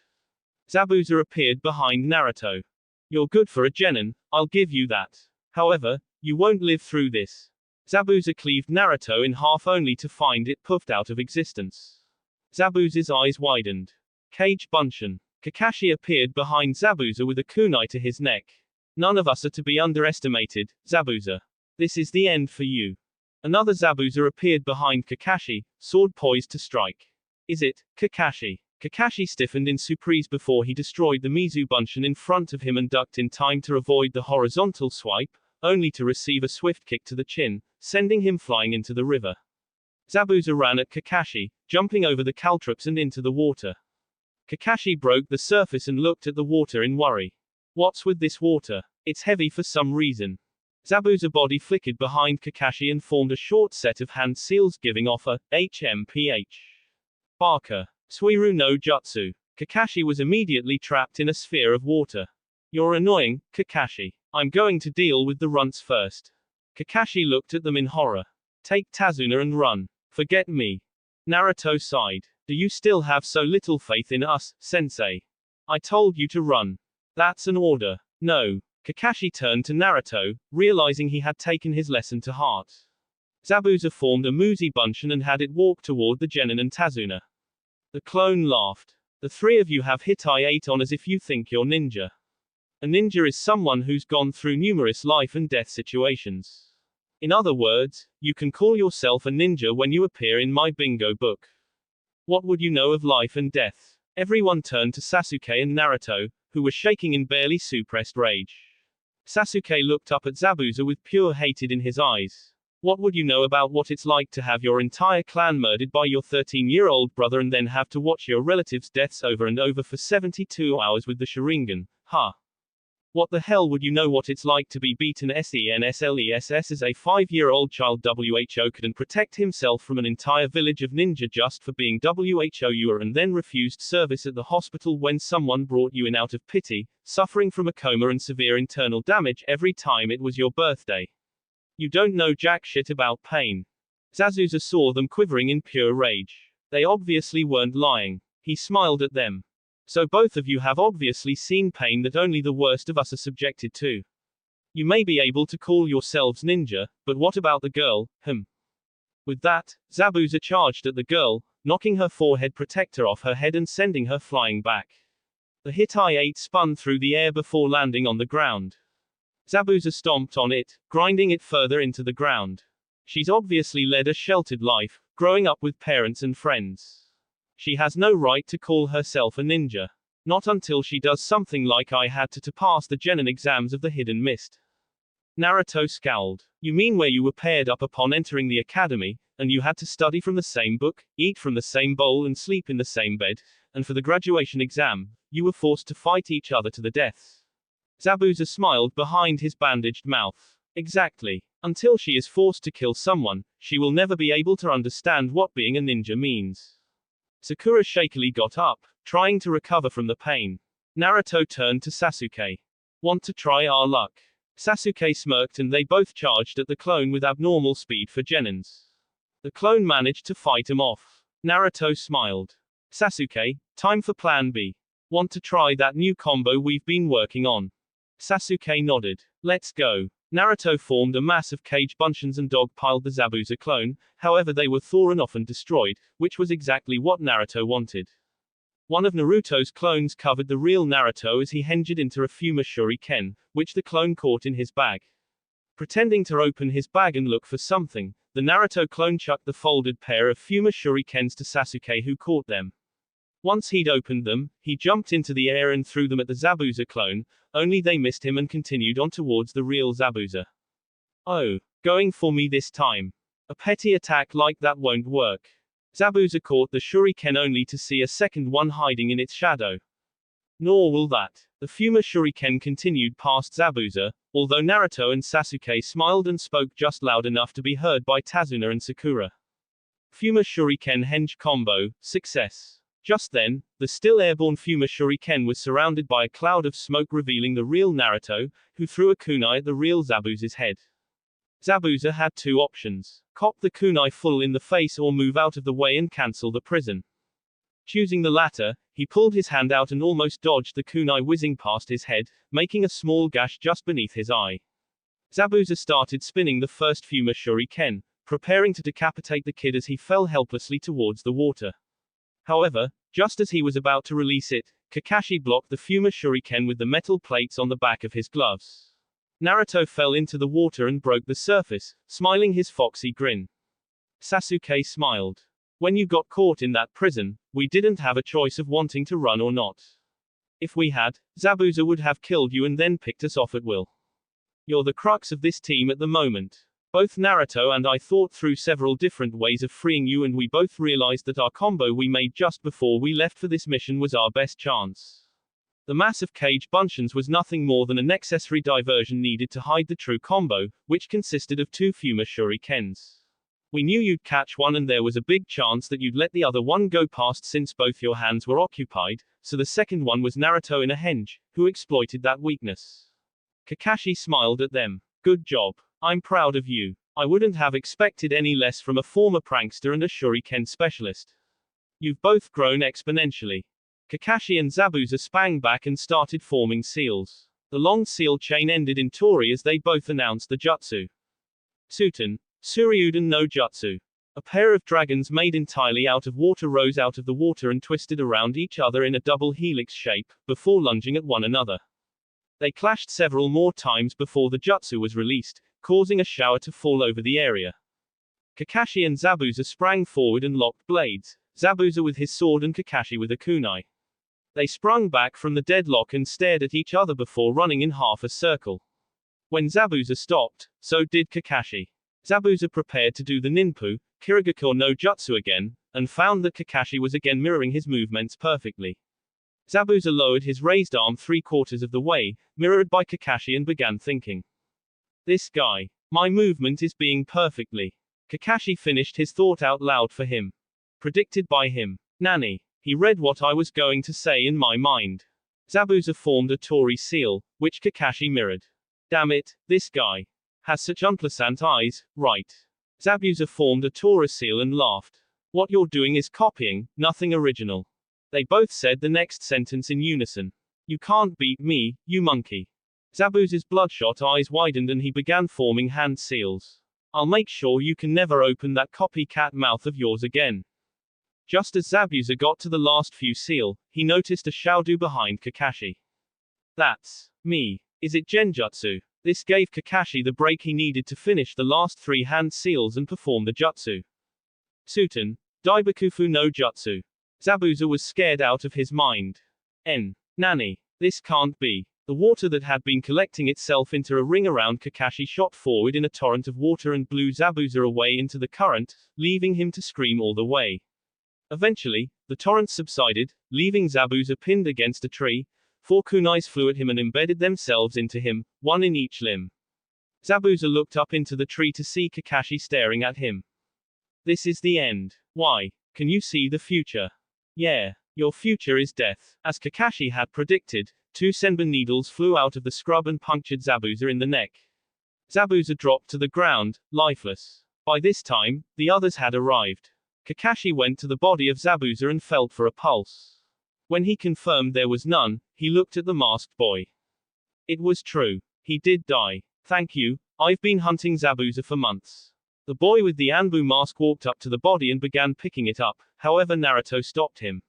Zabuza appeared behind Naruto. You're good for a genin, I'll give you that. However, you won't live through this. Zabuza cleaved Naruto in half only to find it puffed out of existence. Zabuza's eyes widened. Cage Bunshin. Kakashi appeared behind Zabuza with a kunai to his neck. None of us are to be underestimated, Zabuza. This is the end for you. Another Zabuza appeared behind Kakashi, sword poised to strike. Is it, Kakashi? Kakashi stiffened in surprise before he destroyed the Mizu Bunshin in front of him and ducked in time to avoid the horizontal swipe, only to receive a swift kick to the chin, sending him flying into the river. Zabuza ran at Kakashi, jumping over the caltrops and into the water. Kakashi broke the surface and looked at the water in worry. What's with this water? It's heavy for some reason. Zabuza body flickered behind Kakashi and formed a short set of hand seals giving off a HMPH. Barker. Suiru no Jutsu. Kakashi was immediately trapped in a sphere of water. You're annoying, Kakashi. I'm going to deal with the runts first. Kakashi looked at them in horror. Take Tazuna and run. Forget me. Naruto sighed. Do you still have so little faith in us, sensei? I told you to run. That's an order. No. Kakashi turned to Naruto, realizing he had taken his lesson to heart. Zabuza formed a Muzi Bunshin and had it walk toward the genin and Tazuna. The clone laughed. The three of you have hit I-8 on as if you think you're ninja. A ninja is someone who's gone through numerous life and death situations. In other words, you can call yourself a ninja when you appear in my bingo book. What would you know of life and death? Everyone turned to Sasuke and Naruto, who were shaking in barely suppressed rage. Sasuke looked up at Zabuza with pure hatred in his eyes. What would you know about what it's like to have your entire clan murdered by your 13-year-old brother and then have to watch your relatives' deaths over and over for 72 hours with the Sharingan, huh? What the hell would you know what it's like to be beaten senseless as a 5-year-old child? WHO couldn't protect himself from an entire village of ninja just for being WHO and then refused service at the hospital when someone brought you in out of pity, suffering from a coma and severe internal damage every time it was your birthday. You don't know jack shit about pain. Zabuza saw them quivering in pure rage. They obviously weren't lying. He smiled at them. So both of you have obviously seen pain that only the worst of us are subjected to. You may be able to call yourselves ninja, but what about the girl, With that, Zabuza charged at the girl, knocking her forehead protector off her head and sending her flying back. The hit I-8 spun through the air before landing on the ground. Zabuza stomped on it, grinding it further into the ground. She's obviously led a sheltered life, growing up with parents and friends. She has no right to call herself a ninja. Not until she does something like I had to pass the genin exams of the Hidden Mist. Naruto scowled. You mean where you were paired up upon entering the academy, and you had to study from the same book, eat from the same bowl and sleep in the same bed, and for the graduation exam, you were forced to fight each other to the death. Zabuza smiled behind his bandaged mouth. Exactly. Until she is forced to kill someone, she will never be able to understand what being a ninja means. Sakura shakily got up, trying to recover from the pain. Naruto turned to Sasuke. Want to try our luck? Sasuke smirked and they both charged at the clone with abnormal speed for genins. The clone managed to fight him off. Naruto smiled. Sasuke, time for plan B. Want to try that new combo we've been working on? Sasuke nodded. Let's go. Naruto formed a mass of cage buncheons and dogpiled the Zabuza clone, however they were thrown off and destroyed, which was exactly what Naruto wanted. One of Naruto's clones covered the real Naruto as he hinged into a Fuma Shuriken, which the clone caught in his bag. Pretending to open his bag and look for something, the Naruto clone chucked the folded pair of Fuma Shurikens to Sasuke, who caught them. Once he'd opened them, he jumped into the air and threw them at the Zabuza clone, only they missed him and continued on towards the real Zabuza. Oh, going for me this time. A petty attack like that won't work. Zabuza caught the shuriken only to see a second one hiding in its shadow. Nor will that. The Fuma Shuriken continued past Zabuza, although Naruto and Sasuke smiled and spoke just loud enough to be heard by Tazuna and Sakura. Fuma Shuriken henge combo, success. Just then, the still airborne Fuma Shuriken was surrounded by a cloud of smoke revealing the real Naruto, who threw a kunai at the real Zabuza's head. Zabuza had two options. Cop the kunai full in the face or move out of the way and cancel the prison. Choosing the latter, he pulled his hand out and almost dodged the kunai whizzing past his head, making a small gash just beneath his eye. Zabuza started spinning the first Fuma Shuriken, preparing to decapitate the kid as he fell helplessly towards the water. However, just as he was about to release it, Kakashi blocked the Fuma Shuriken with the metal plates on the back of his gloves. Naruto fell into the water and broke the surface, smiling his foxy grin. Sasuke smiled. When you got caught in that prison, we didn't have a choice of wanting to run or not. If we had, Zabuza would have killed you and then picked us off at will. You're the crux of this team at the moment. Both Naruto and I thought through several different ways of freeing you, and we both realized that our combo we made just before we left for this mission was our best chance. The mass of cage buncheons was nothing more than a necessary diversion needed to hide the true combo, which consisted of two Fuma Shurikens. We knew you'd catch one and there was a big chance that you'd let the other one go past since both your hands were occupied, so the second one was Naruto in a henge, who exploited that weakness. Kakashi smiled at them. Good job. I'm proud of you. I wouldn't have expected any less from a former prankster and a shuriken specialist. You've both grown exponentially. Kakashi and Zabuza sprang back and started forming seals. The long seal chain ended in Tori as they both announced the jutsu. Suten, Suryuden no Jutsu. A pair of dragons made entirely out of water rose out of the water and twisted around each other in a double helix shape, before lunging at one another. They clashed several more times before the jutsu was released, causing a shower to fall over the area. Kakashi and Zabuza sprang forward and locked blades, Zabuza with his sword and Kakashi with a kunai. They sprung back from the deadlock and stared at each other before running in half a circle. When Zabuza stopped, so did Kakashi. Zabuza prepared to do the ninpu, Kirigako no Jutsu again, and found that Kakashi was again mirroring his movements perfectly. Zabuza lowered his raised arm 3/4 of the way, mirrored by Kakashi, and began thinking. This guy. My movement is being perfectly. Kakashi finished his thought out loud for him. Predicted by him. Nani. He read what I was going to say in my mind. Zabuza formed a Tori seal, which Kakashi mirrored. Damn it, this guy has such unpleasant eyes, right? Zabuza formed a Tora seal and laughed. What you're doing is copying, nothing original. They both said the next sentence in unison. You can't beat me, you monkey. Zabuza's bloodshot eyes widened and he began forming hand seals. I'll make sure you can never open that copycat mouth of yours again. Just as Zabuza got to the last few seal, he noticed a Shaodu behind Kakashi. That's me. Is it Genjutsu? This gave Kakashi the break he needed to finish the last 3 hand seals and perform the jutsu. Suten, Daibakufu no Jutsu. Zabuza was scared out of his mind. Nani. This can't be. The water that had been collecting itself into a ring around Kakashi shot forward in a torrent of water and blew Zabuza away into the current, leaving him to scream all the way. Eventually, the torrent subsided, leaving Zabuza pinned against a tree. 4 kunais flew at him and embedded themselves into him, one in each limb. Zabuza looked up into the tree to see Kakashi staring at him. This is the end. Why? Can you see the future? Yeah. Your future is death. As Kakashi had predicted, 2 senbon needles flew out of the scrub and punctured Zabuza in the neck. Zabuza dropped to the ground, lifeless. By this time, the others had arrived. Kakashi went to the body of Zabuza and felt for a pulse. When he confirmed there was none, he looked at the masked boy. It was true. He did die. Thank you, I've been hunting Zabuza for months. The boy with the Anbu mask walked up to the body and began picking it up, however Naruto stopped him.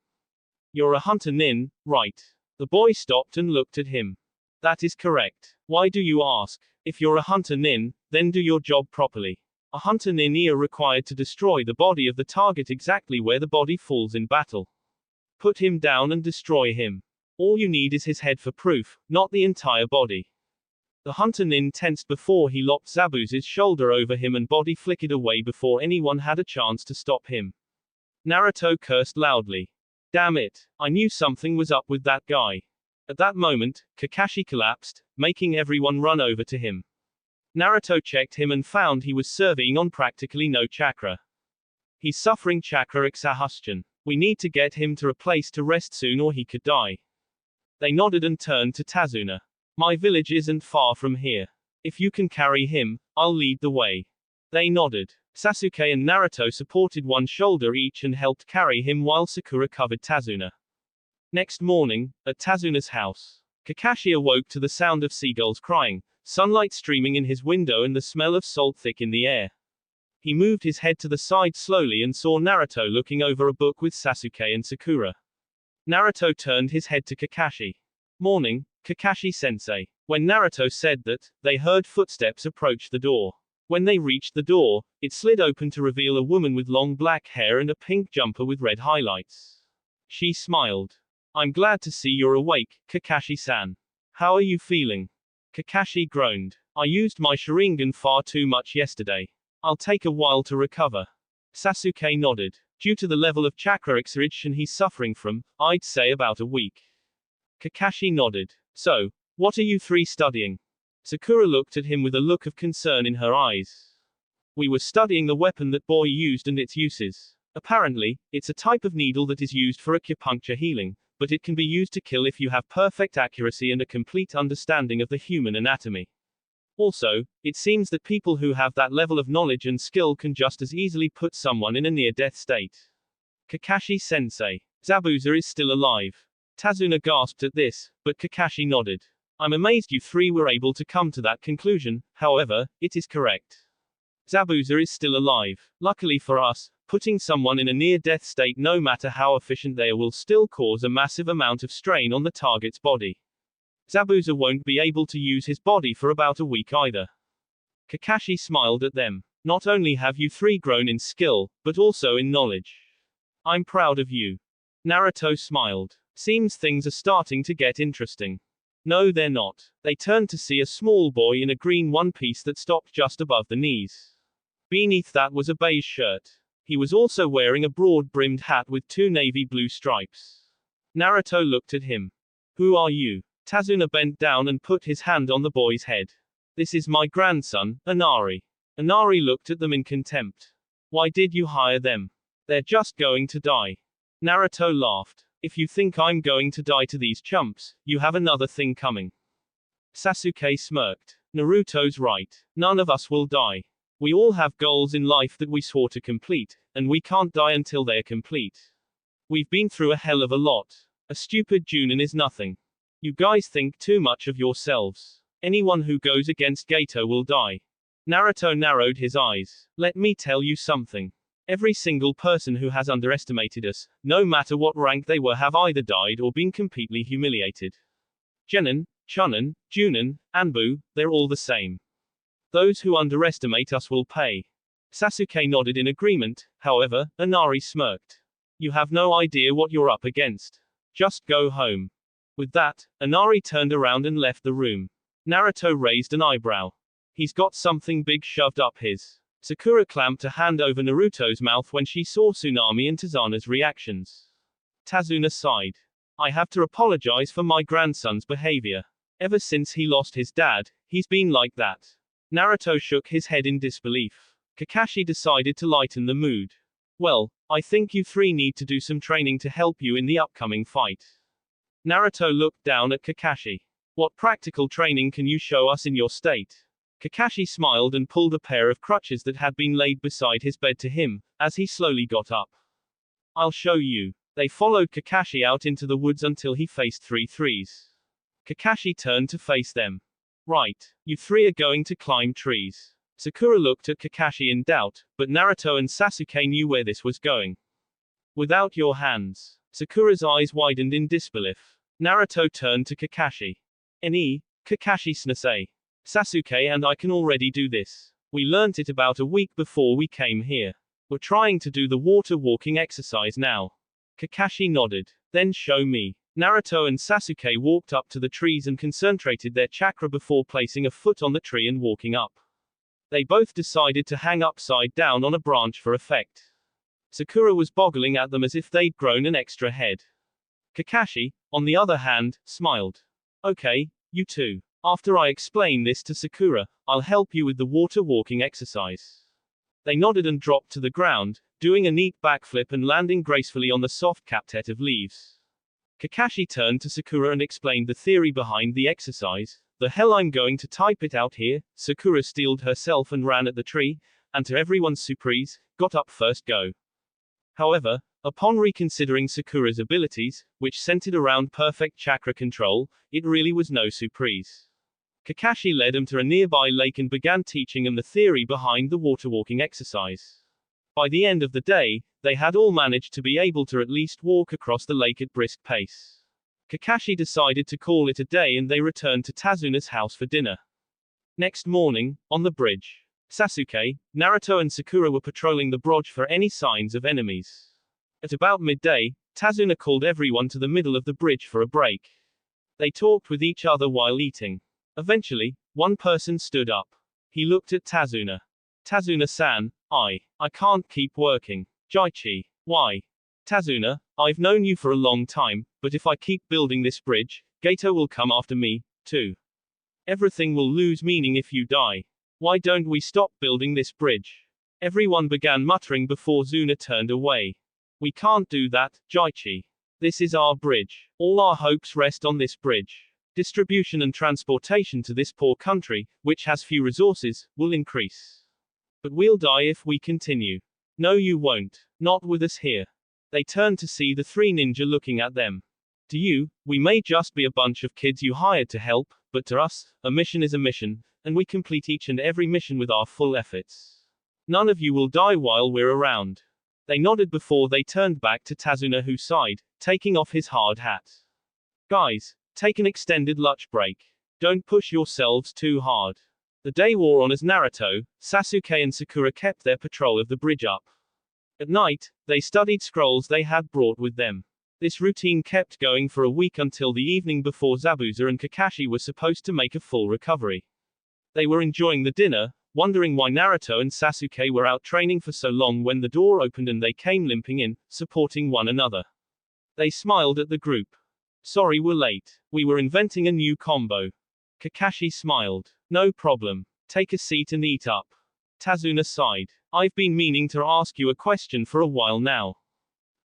You're a hunter nin, right? The boy stopped and looked at him. That is correct. Why do you ask? If you're a hunter nin, then do your job properly. A hunter nin are required to destroy the body of the target exactly where the body falls in battle. Put him down and destroy him. All you need is his head for proof, not the entire body. The hunter nin tensed before he lopped Zabuza's shoulder over him and body flickered away before anyone had a chance to stop him. Naruto cursed loudly. Damn it, I knew something was up with that guy. At that moment, Kakashi collapsed, making everyone run over to him. Naruto checked him and found he was serving on practically no chakra. He's suffering chakra exhaustion. We need to get him to a place to rest soon or he could die. They nodded and turned to Tazuna. My village isn't far from here. If you can carry him, I'll lead the way. They nodded. Sasuke and Naruto supported one shoulder each and helped carry him while Sakura covered Tazuna. Next morning, at Tazuna's house, Kakashi awoke to the sound of seagulls crying, sunlight streaming in his window and the smell of salt thick in the air. He moved his head to the side slowly and saw Naruto looking over a book with Sasuke and Sakura. Naruto turned his head to Kakashi. Morning, Kakashi-sensei. When Naruto said that, they heard footsteps approach the door. When they reached the door, it slid open to reveal a woman with long black hair and a pink jumper with red highlights. She smiled. I'm glad to see you're awake, Kakashi-san. How are you feeling? Kakashi groaned. I used my Sharingan far too much yesterday. I'll take a while to recover. Sasuke nodded. Due to the level of chakra exhaustion he's suffering from, I'd say about a week. Kakashi nodded. So, what are you 3 studying? Sakura looked at him with a look of concern in her eyes. We were studying the weapon that boy used and its uses. Apparently, it's a type of needle that is used for acupuncture healing, but it can be used to kill if you have perfect accuracy and a complete understanding of the human anatomy. Also, it seems that people who have that level of knowledge and skill can just as easily put someone in a near-death state. Kakashi-sensei. Zabuza is still alive. Tazuna gasped at this, but Kakashi nodded. I'm amazed you 3 were able to come to that conclusion, however, it is correct. Zabuza is still alive. Luckily for us, putting someone in a near-death state no matter how efficient they are will still cause a massive amount of strain on the target's body. Zabuza won't be able to use his body for about a week either. Kakashi smiled at them. Not only have you 3 grown in skill, but also in knowledge. I'm proud of you. Naruto smiled. Seems things are starting to get interesting. No, they're not. They turned to see a small boy in a green one-piece that stopped just above the knees. Beneath that was a beige shirt. He was also wearing a broad-brimmed hat with 2 navy blue stripes. Naruto looked at him. Who are you? Tazuna bent down and put his hand on the boy's head. This is my grandson, Inari. Inari looked at them in contempt. Why did you hire them? They're just going to die. Naruto laughed. If you think I'm going to die to these chumps, you have another thing coming. Sasuke smirked. Naruto's right. None of us will die. We all have goals in life that we swore to complete, and we can't die until they are complete. We've been through a hell of a lot. A stupid Junin is nothing. You guys think too much of yourselves. Anyone who goes against Gato will die. Naruto narrowed his eyes. Let me tell you something. Every single person who has underestimated us, no matter what rank they were, have either died or been completely humiliated. Genin, Chunin, Junin, Anbu, they're all the same. Those who underestimate us will pay. Sasuke nodded in agreement, however, Inari smirked. You have no idea what you're up against. Just go home. With that, Inari turned around and left the room. Naruto raised an eyebrow. He's got something big shoved up his. Sakura clamped a hand over Naruto's mouth when she saw Tsunami and Tazana's reactions. Tazuna sighed. I have to apologize for my grandson's behavior. Ever since he lost his dad, he's been like that. Naruto shook his head in disbelief. Kakashi decided to lighten the mood. Well, I think you three need to do some training to help you in the upcoming fight. Naruto looked down at Kakashi. What practical training can you show us in your state? Kakashi smiled and pulled a pair of crutches that had been laid beside his bed to him, as he slowly got up. I'll show you. They followed Kakashi out into the woods until he faced three trees. Kakashi turned to face them. Right, you three are going to climb trees. Sakura looked at Kakashi in doubt, but Naruto and Sasuke knew where this was going. Without your hands. Sakura's eyes widened in disbelief. Naruto turned to Kakashi. Kakashi-sensei. Sasuke and I can already do this. We learnt it about a week before we came here. We're trying to do the water walking exercise now. Kakashi nodded. Then show me. Naruto and Sasuke walked up to the trees and concentrated their chakra before placing a foot on the tree and walking up. They both decided to hang upside down on a branch for effect. Sakura was boggling at them as if they'd grown an extra head. Kakashi, on the other hand, smiled. Okay, you two. After I explain this to Sakura, I'll help you with the water walking exercise. They nodded and dropped to the ground, doing a neat backflip and landing gracefully on the soft captet of leaves. Kakashi turned to Sakura and explained the theory behind the exercise. The hell, I'm going to type it out here. Sakura steeled herself and ran at the tree, and to everyone's surprise, got up first go. However, upon reconsidering Sakura's abilities, which centered around perfect chakra control, it really was no surprise. Kakashi led them to a nearby lake and began teaching them the theory behind the water walking exercise. By the end of the day, they had all managed to be able to at least walk across the lake at brisk pace. Kakashi decided to call it a day and they returned to Tazuna's house for dinner. Next morning, on the bridge, Sasuke, Naruto and Sakura were patrolling the bridge for any signs of enemies. At about midday, Tazuna called everyone to the middle of the bridge for a break. They talked with each other while eating. Eventually, one person stood up. He looked at Tazuna. Tazuna-san, I can't keep working. Jaichi. Why? Tazuna, I've known you for a long time, but if I keep building this bridge, Gato will come after me, too. Everything will lose meaning if you die. Why don't we stop building this bridge? Everyone began muttering before Zuna turned away. We can't do that, Jaichi. This is our bridge. All our hopes rest on this bridge. Distribution and transportation to this poor country, which has few resources, will increase. But we'll die if we continue. No, you won't. Not with us here. They turned to see the three ninja looking at them. To you, we may just be a bunch of kids you hired to help, but to us, a mission is a mission, and we complete each and every mission with our full efforts. None of you will die while we're around. They nodded before they turned back to Tazuna, who sighed, taking off his hard hat. Guys, take an extended lunch break. Don't push yourselves too hard. The day wore on as Naruto, Sasuke and Sakura kept their patrol of the bridge up. At night, they studied scrolls they had brought with them. This routine kept going for a week until the evening before Zabuza and Kakashi were supposed to make a full recovery. They were enjoying the dinner, wondering why Naruto and Sasuke were out training for so long when the door opened and they came limping in, supporting one another. They smiled at the group. Sorry we're late. We were inventing a new combo. Kakashi smiled. No problem. Take a seat and eat up. Tazuna sighed. I've been meaning to ask you a question for a while now.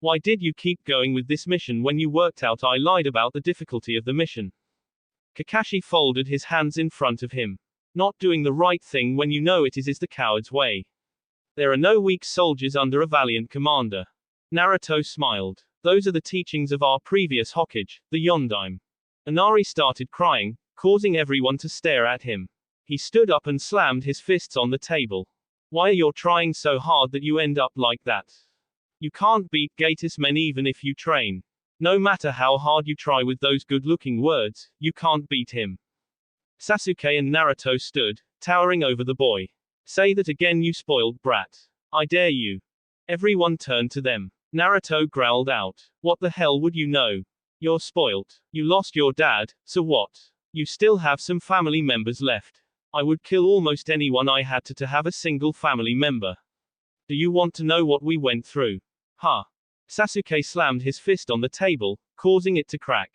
Why did you keep going with this mission when you worked out I lied about the difficulty of the mission? Kakashi folded his hands in front of him. Not doing the right thing when you know it is the coward's way. There are no weak soldiers under a valiant commander. Naruto smiled. Those are the teachings of our previous Hokage, the Yondaime. Inari started crying, causing everyone to stare at him. He stood up and slammed his fists on the table. Why are you trying so hard that you end up like that? You can't beat Gatos men even if you train. No matter how hard you try with those good-looking words, you can't beat him. Sasuke and Naruto stood, towering over the boy. Say that again, you spoiled brat. I dare you. Everyone turned to them. Naruto growled out. What the hell would you know? You're spoilt. You lost your dad, so what? You still have some family members left. I would kill almost anyone I had to have a single family member. Do you want to know what we went through? Huh. Sasuke slammed his fist on the table, causing it to crack.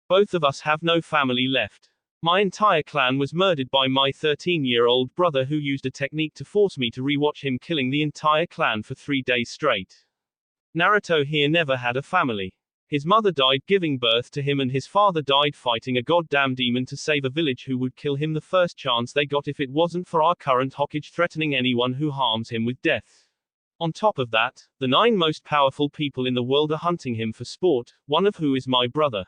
Both of us have no family left. My entire clan was murdered by my 13-year-old brother who used a technique to force me to rewatch him killing the entire clan for 3 days straight. Naruto here never had a family. His mother died giving birth to him and his father died fighting a goddamn demon to save a village who would kill him the first chance they got if it wasn't for our current Hokage threatening anyone who harms him with death. On top of that, the 9 most powerful people in the world are hunting him for sport, one of who is my brother.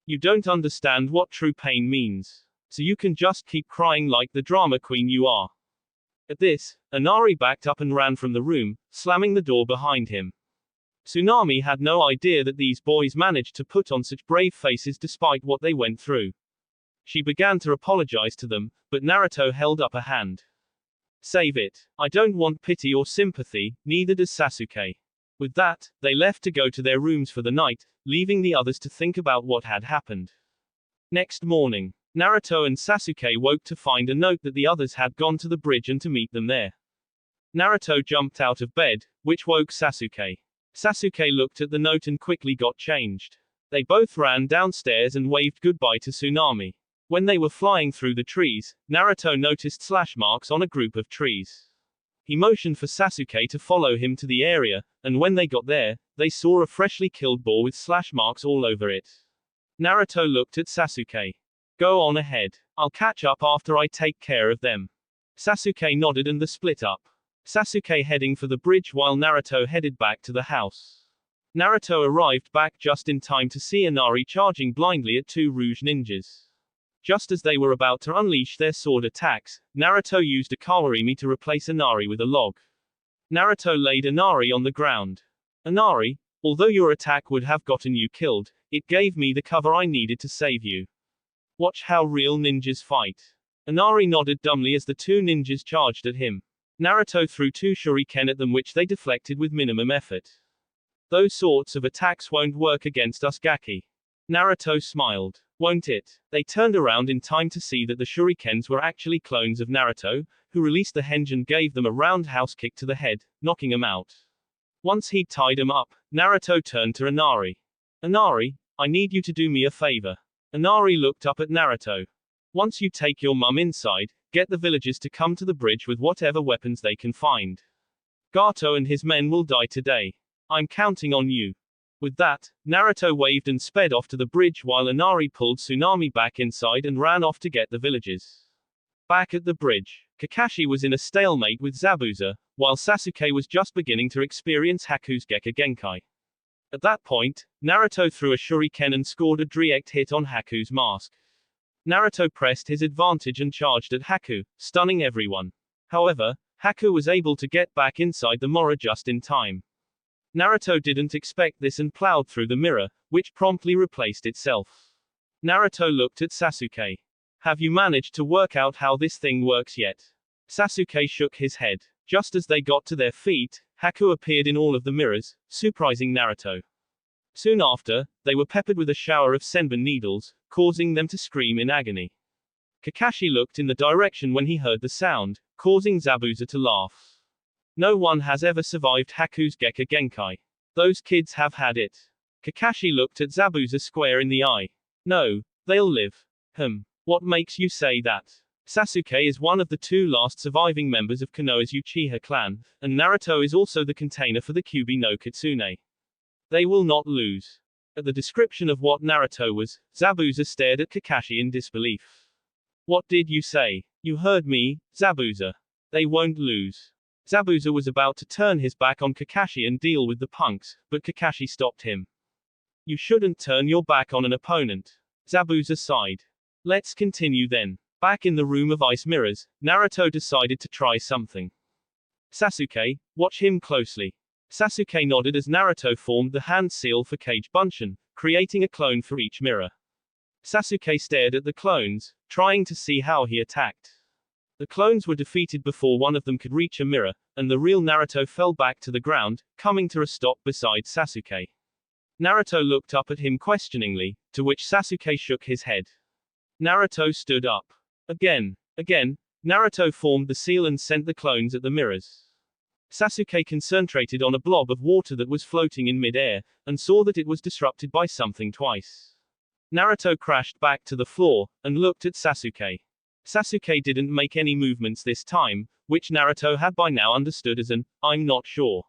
You don't understand what true pain means. So you can just keep crying like the drama queen you are. At this, Inari backed up and ran from the room, slamming the door behind him. Tsunami had no idea that these boys managed to put on such brave faces despite what they went through. She began to apologize to them, but Naruto held up a hand. Save it. I don't want pity or sympathy, neither does Sasuke. With that, they left to go to their rooms for the night, leaving the others to think about what had happened. Next morning, Naruto and Sasuke woke to find a note that the others had gone to the bridge and to meet them there. Naruto jumped out of bed, which woke Sasuke. Sasuke looked at the note and quickly got changed. They both ran downstairs and waved goodbye to Tsunami. When they were flying through the trees, Naruto noticed slash marks on a group of trees. He motioned for Sasuke to follow him to the area, and when they got there, they saw a freshly killed boar with slash marks all over it. Naruto looked at Sasuke. Go on ahead. I'll catch up after I take care of them. Sasuke nodded and they split up. Sasuke heading for the bridge while Naruto headed back to the house. Naruto arrived back just in time to see Inari charging blindly at 2 Rouge ninjas. Just as they were about to unleash their sword attacks, Naruto used a Kawarimi to replace Inari with a log. Naruto laid Inari on the ground. Inari, although your attack would have gotten you killed, it gave me the cover I needed to save you. Watch how real ninjas fight. Inari nodded dumbly as the 2 ninjas charged at him. Naruto threw 2 shuriken at them which they deflected with minimum effort. Those sorts of attacks won't work against us Gaki. Naruto smiled. Won't it? They turned around in time to see that the shurikens were actually clones of Naruto, who released the henge and gave them a roundhouse kick to the head, knocking him out. Once he'd tied him up, Naruto turned to Inari. Inari, I need you to do me a favor. Inari looked up at Naruto. Once you take your mum inside, get the villagers to come to the bridge with whatever weapons they can find. Gato and his men will die today. I'm counting on you. With that, Naruto waved and sped off to the bridge while Inari pulled Tsunami back inside and ran off to get the villagers. Back at the bridge, Kakashi was in a stalemate with Zabuza, while Sasuke was just beginning to experience Haku's Gekka Genkai. At that point, Naruto threw a shuriken and scored a direct hit on Haku's mask. Naruto pressed his advantage and charged at Haku, stunning everyone. However, Haku was able to get back inside the Mora just in time. Naruto didn't expect this and plowed through the mirror, which promptly replaced itself. Naruto looked at Sasuke. Have you managed to work out how this thing works yet? Sasuke shook his head. Just as they got to their feet, Haku appeared in all of the mirrors, surprising Naruto. Soon after, they were peppered with a shower of senbon needles, causing them to scream in agony. Kakashi looked in the direction when he heard the sound, causing Zabuza to laugh. No one has ever survived Haku's Gekka Genkai. Those kids have had it. Kakashi looked at Zabuza square in the eye. No, they'll live. What makes you say that? Sasuke is one of the 2 last surviving members of Konoha's Uchiha clan, and Naruto is also the container for the Kyuubi no Kitsune. They will not lose. At the description of what Naruto was, Zabuza stared at Kakashi in disbelief. What did you say? You heard me, Zabuza. They won't lose. Zabuza was about to turn his back on Kakashi and deal with the punks, but Kakashi stopped him. You shouldn't turn your back on an opponent. Zabuza sighed. Let's continue then. Back in the room of ice mirrors, Naruto decided to try something. Sasuke, watch him closely. Sasuke nodded as Naruto formed the hand seal for Kage Bunshin, creating a clone for each mirror. Sasuke stared at the clones, trying to see how he attacked. The clones were defeated before one of them could reach a mirror, and the real Naruto fell back to the ground, coming to a stop beside Sasuke. Naruto looked up at him questioningly, to which Sasuke shook his head. Naruto stood up. Again, Naruto formed the seal and sent the clones at the mirrors. Sasuke concentrated on a blob of water that was floating in mid-air, and saw that it was disrupted by something twice. Naruto crashed back to the floor, and looked at Sasuke. Sasuke didn't make any movements this time, which Naruto had by now understood as an, "I'm not sure."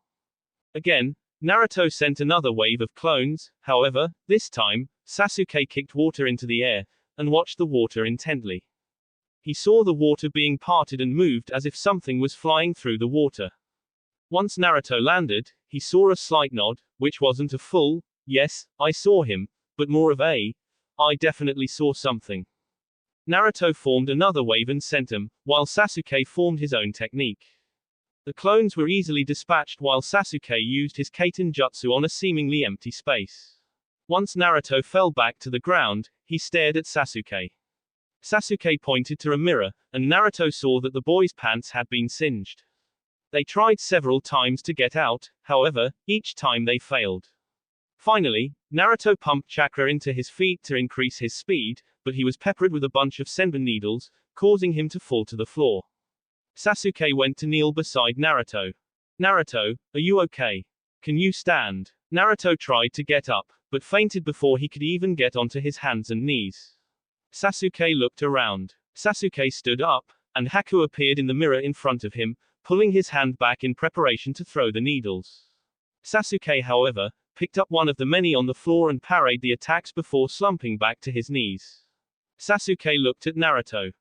Again, Naruto sent another wave of clones, however, this time, Sasuke kicked water into the air, and watched the water intently. He saw the water being parted and moved as if something was flying through the water. Once Naruto landed, he saw a slight nod, which wasn't a full, "Yes, I saw him," but more of a, "I definitely saw something." Naruto formed another wave and sent him, while Sasuke formed his own technique. The clones were easily dispatched while Sasuke used his Kaiten Jutsu on a seemingly empty space. Once Naruto fell back to the ground, he stared at Sasuke. Sasuke pointed to a mirror, and Naruto saw that the boy's pants had been singed. They tried several times to get out, however, each time they failed. Finally, Naruto pumped chakra into his feet to increase his speed, but he was peppered with a bunch of senbon needles, causing him to fall to the floor. Sasuke went to kneel beside Naruto. "Naruto, are you okay? Can you stand?" Naruto tried to get up, but fainted before he could even get onto his hands and knees. Sasuke looked around. Sasuke stood up, and Haku appeared in the mirror in front of him, pulling his hand back in preparation to throw the needles. Sasuke, however, picked up one of the many on the floor and parried the attacks before slumping back to his knees. Sasuke looked at Naruto.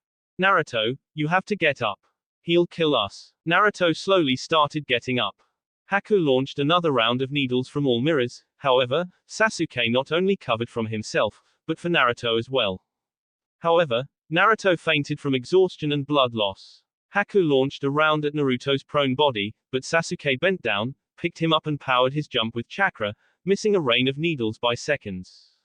"Naruto, you have to get up. He'll kill us." Naruto slowly started getting up. Haku launched another round of needles from all mirrors, however, Sasuke not only covered from himself, but for Naruto as well. However, Naruto fainted from exhaustion and blood loss. Haku launched a round at Naruto's prone body, but Sasuke bent down, picked him up and powered his jump with chakra, missing a rain of needles by seconds.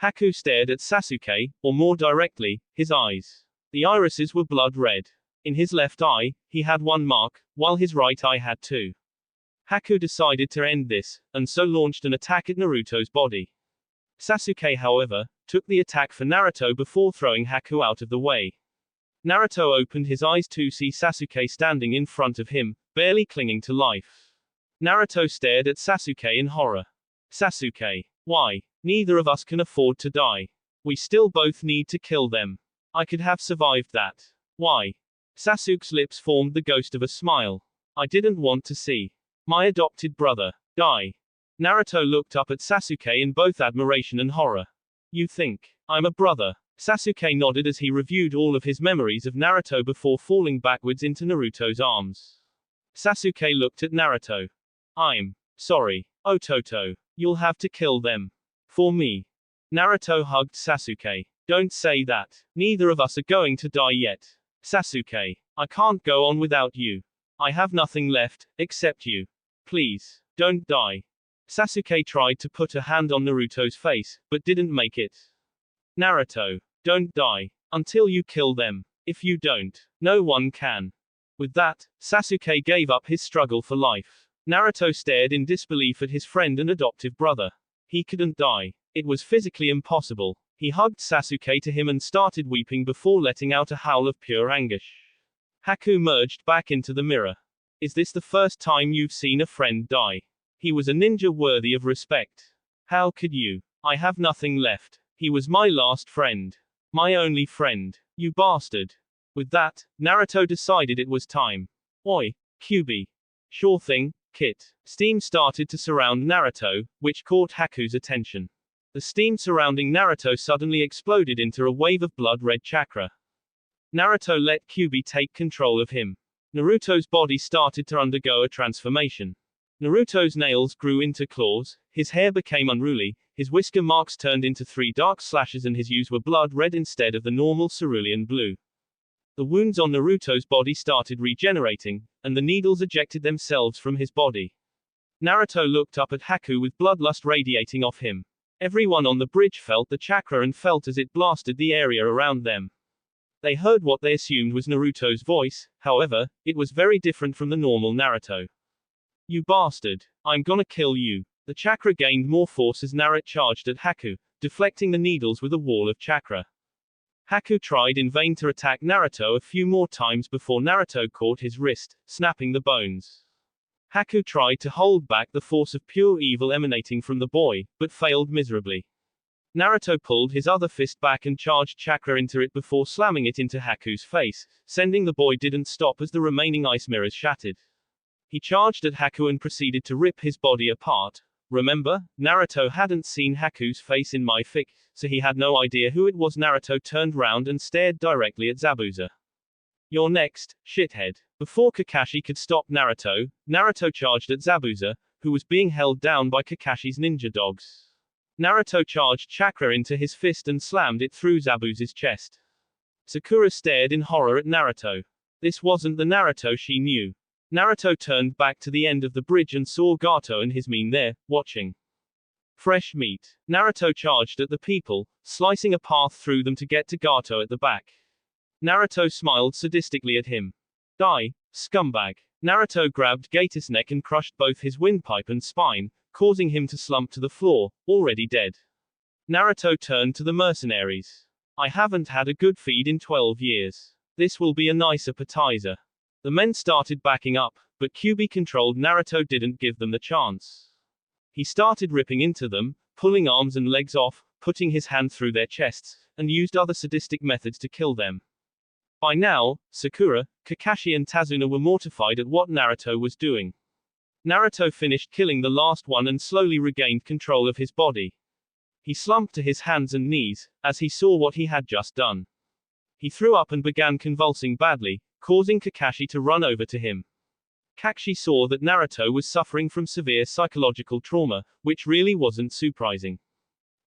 Haku stared at Sasuke, or more directly, his eyes. The irises were blood red. In his left eye, he had one mark, while his right eye had two. Haku decided to end this, and so launched an attack at Naruto's body. Sasuke, however, took the attack for Naruto before throwing Haku out of the way. Naruto opened his eyes to see Sasuke standing in front of him, barely clinging to life. Naruto stared at Sasuke in horror. "Sasuke, why? Neither of us can afford to die. We still both need to kill them. I could have survived that. Why?" Sasuke's lips formed the ghost of a smile. "I didn't want to see my adopted brother die." Naruto looked up at Sasuke in both admiration and horror. "You think I'm a brother?" Sasuke nodded as he reviewed all of his memories of Naruto before falling backwards into Naruto's arms. Sasuke looked at Naruto. "I'm sorry, Ototo. You'll have to kill them. For me." Naruto hugged Sasuke. "Don't say that. Neither of us are going to die yet. Sasuke, I can't go on without you. I have nothing left, except you. Please, don't die." Sasuke tried to put a hand on Naruto's face, but didn't make it. "Naruto, don't die. Until you kill them. If you don't, no one can." With that, Sasuke gave up his struggle for life. Naruto stared in disbelief at his friend and adoptive brother. He couldn't die. It was physically impossible. He hugged Sasuke to him and started weeping before letting out a howl of pure anguish. Haku merged back into the mirror. "Is this the first time you've seen a friend die? He was a ninja worthy of respect. How could you? I have nothing left. He was my last friend. My only friend. You bastard." With that, Naruto decided it was time. "Oi, Kyuubi. Sure thing, Kit." Steam started to surround Naruto, which caught Haku's attention. The steam surrounding Naruto suddenly exploded into a wave of blood-red chakra. Naruto let Kyuubi take control of him. Naruto's body started to undergo a transformation. Naruto's nails grew into claws, his hair became unruly, his whisker marks turned into 3 dark slashes and his hues were blood red instead of the normal cerulean blue. The wounds on Naruto's body started regenerating, and the needles ejected themselves from his body. Naruto looked up at Haku with bloodlust radiating off him. Everyone on the bridge felt the chakra and felt as it blasted the area around them. They heard what they assumed was Naruto's voice, however, it was very different from the normal Naruto. "You bastard. I'm gonna kill you." The chakra gained more force as Naruto charged at Haku, deflecting the needles with a wall of chakra. Haku tried in vain to attack Naruto a few more times before Naruto caught his wrist, snapping the bones. Haku tried to hold back the force of pure evil emanating from the boy, but failed miserably. Naruto pulled his other fist back and charged chakra into it before slamming it into Haku's face, sending the boy didn't stop as the remaining ice mirrors shattered. He charged at Haku and proceeded to rip his body apart. Remember, Naruto hadn't seen Haku's face in my fic, so he had no idea who it was. Naruto turned round and stared directly at Zabuza. "You're next, shithead." Before Kakashi could stop Naruto, Naruto charged at Zabuza, who was being held down by Kakashi's ninja dogs. Naruto charged chakra into his fist and slammed it through Zabuza's chest. Sakura stared in horror at Naruto. This wasn't the Naruto she knew. Naruto turned back to the end of the bridge and saw Gato and his meme there, watching. Fresh meat. Naruto charged at the people, slicing a path through them to get to Gato at the back. Naruto smiled sadistically at him. "Die, scumbag." Naruto grabbed Gato's neck and crushed both his windpipe and spine, causing him to slump to the floor, already dead. Naruto turned to the mercenaries. "I haven't had a good feed in 12 years. This will be a nice appetizer." The men started backing up, but QB-controlled Naruto didn't give them the chance. He started ripping into them, pulling arms and legs off, putting his hand through their chests, and used other sadistic methods to kill them. By now, Sakura, Kakashi and Tazuna were mortified at what Naruto was doing. Naruto finished killing the last one and slowly regained control of his body. He slumped to his hands and knees, as he saw what he had just done. He threw up and began convulsing badly, causing Kakashi to run over to him. Kakashi saw that Naruto was suffering from severe psychological trauma, which really wasn't surprising.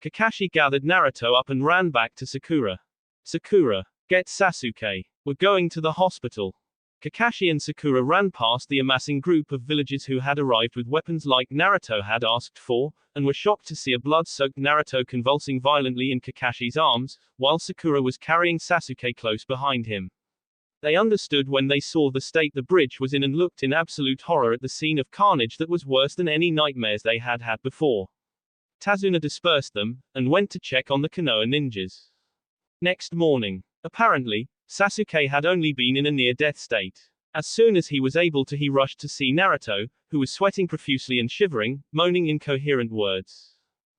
Kakashi gathered Naruto up and ran back to Sakura. "Sakura, get Sasuke. We're going to the hospital." Kakashi and Sakura ran past the amassing group of villagers who had arrived with weapons like Naruto had asked for, and were shocked to see a blood-soaked Naruto convulsing violently in Kakashi's arms, while Sakura was carrying Sasuke close behind him. They understood when they saw the state the bridge was in and looked in absolute horror at the scene of carnage that was worse than any nightmares they had had before. Tazuna dispersed them, and went to check on the Konoha ninjas. Next morning. Apparently, Sasuke had only been in a near-death state. As soon as he was able to, he rushed to see Naruto, who was sweating profusely and shivering, moaning incoherent words.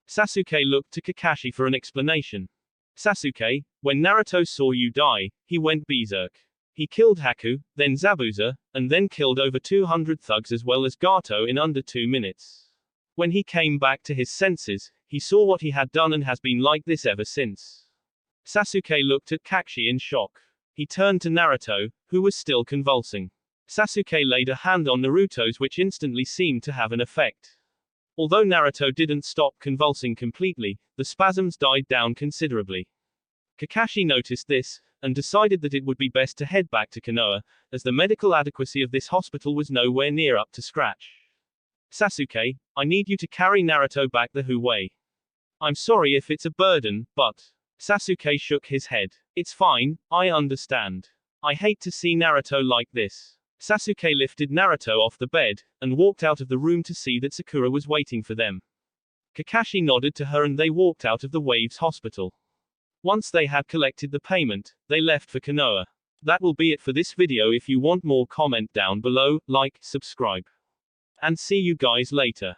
Sasuke looked to Kakashi for an explanation. "Sasuke, when Naruto saw you die, he went berserk. He killed Haku, then Zabuza, and then killed over 200 thugs as well as Gato in under 2 minutes. When he came back to his senses, he saw what he had done and has been like this ever since." Sasuke looked at Kakashi in shock. He turned to Naruto, who was still convulsing. Sasuke laid a hand on Naruto's, which instantly seemed to have an effect. Although Naruto didn't stop convulsing completely, the spasms died down considerably. Kakashi noticed this, and decided that it would be best to head back to Konoha, as the medical adequacy of this hospital was nowhere near up to scratch. "Sasuke, I need you to carry Naruto back the Hu way. I'm sorry if it's a burden, but..." Sasuke shook his head. "It's fine, I understand. I hate to see Naruto like this." Sasuke lifted Naruto off the bed, and walked out of the room to see that Sakura was waiting for them. Kakashi nodded to her and they walked out of the Waves Hospital. Once they had collected the payment, they left for Konoha. That will be it for this video. If you want more, comment down below, like, subscribe. And see you guys later.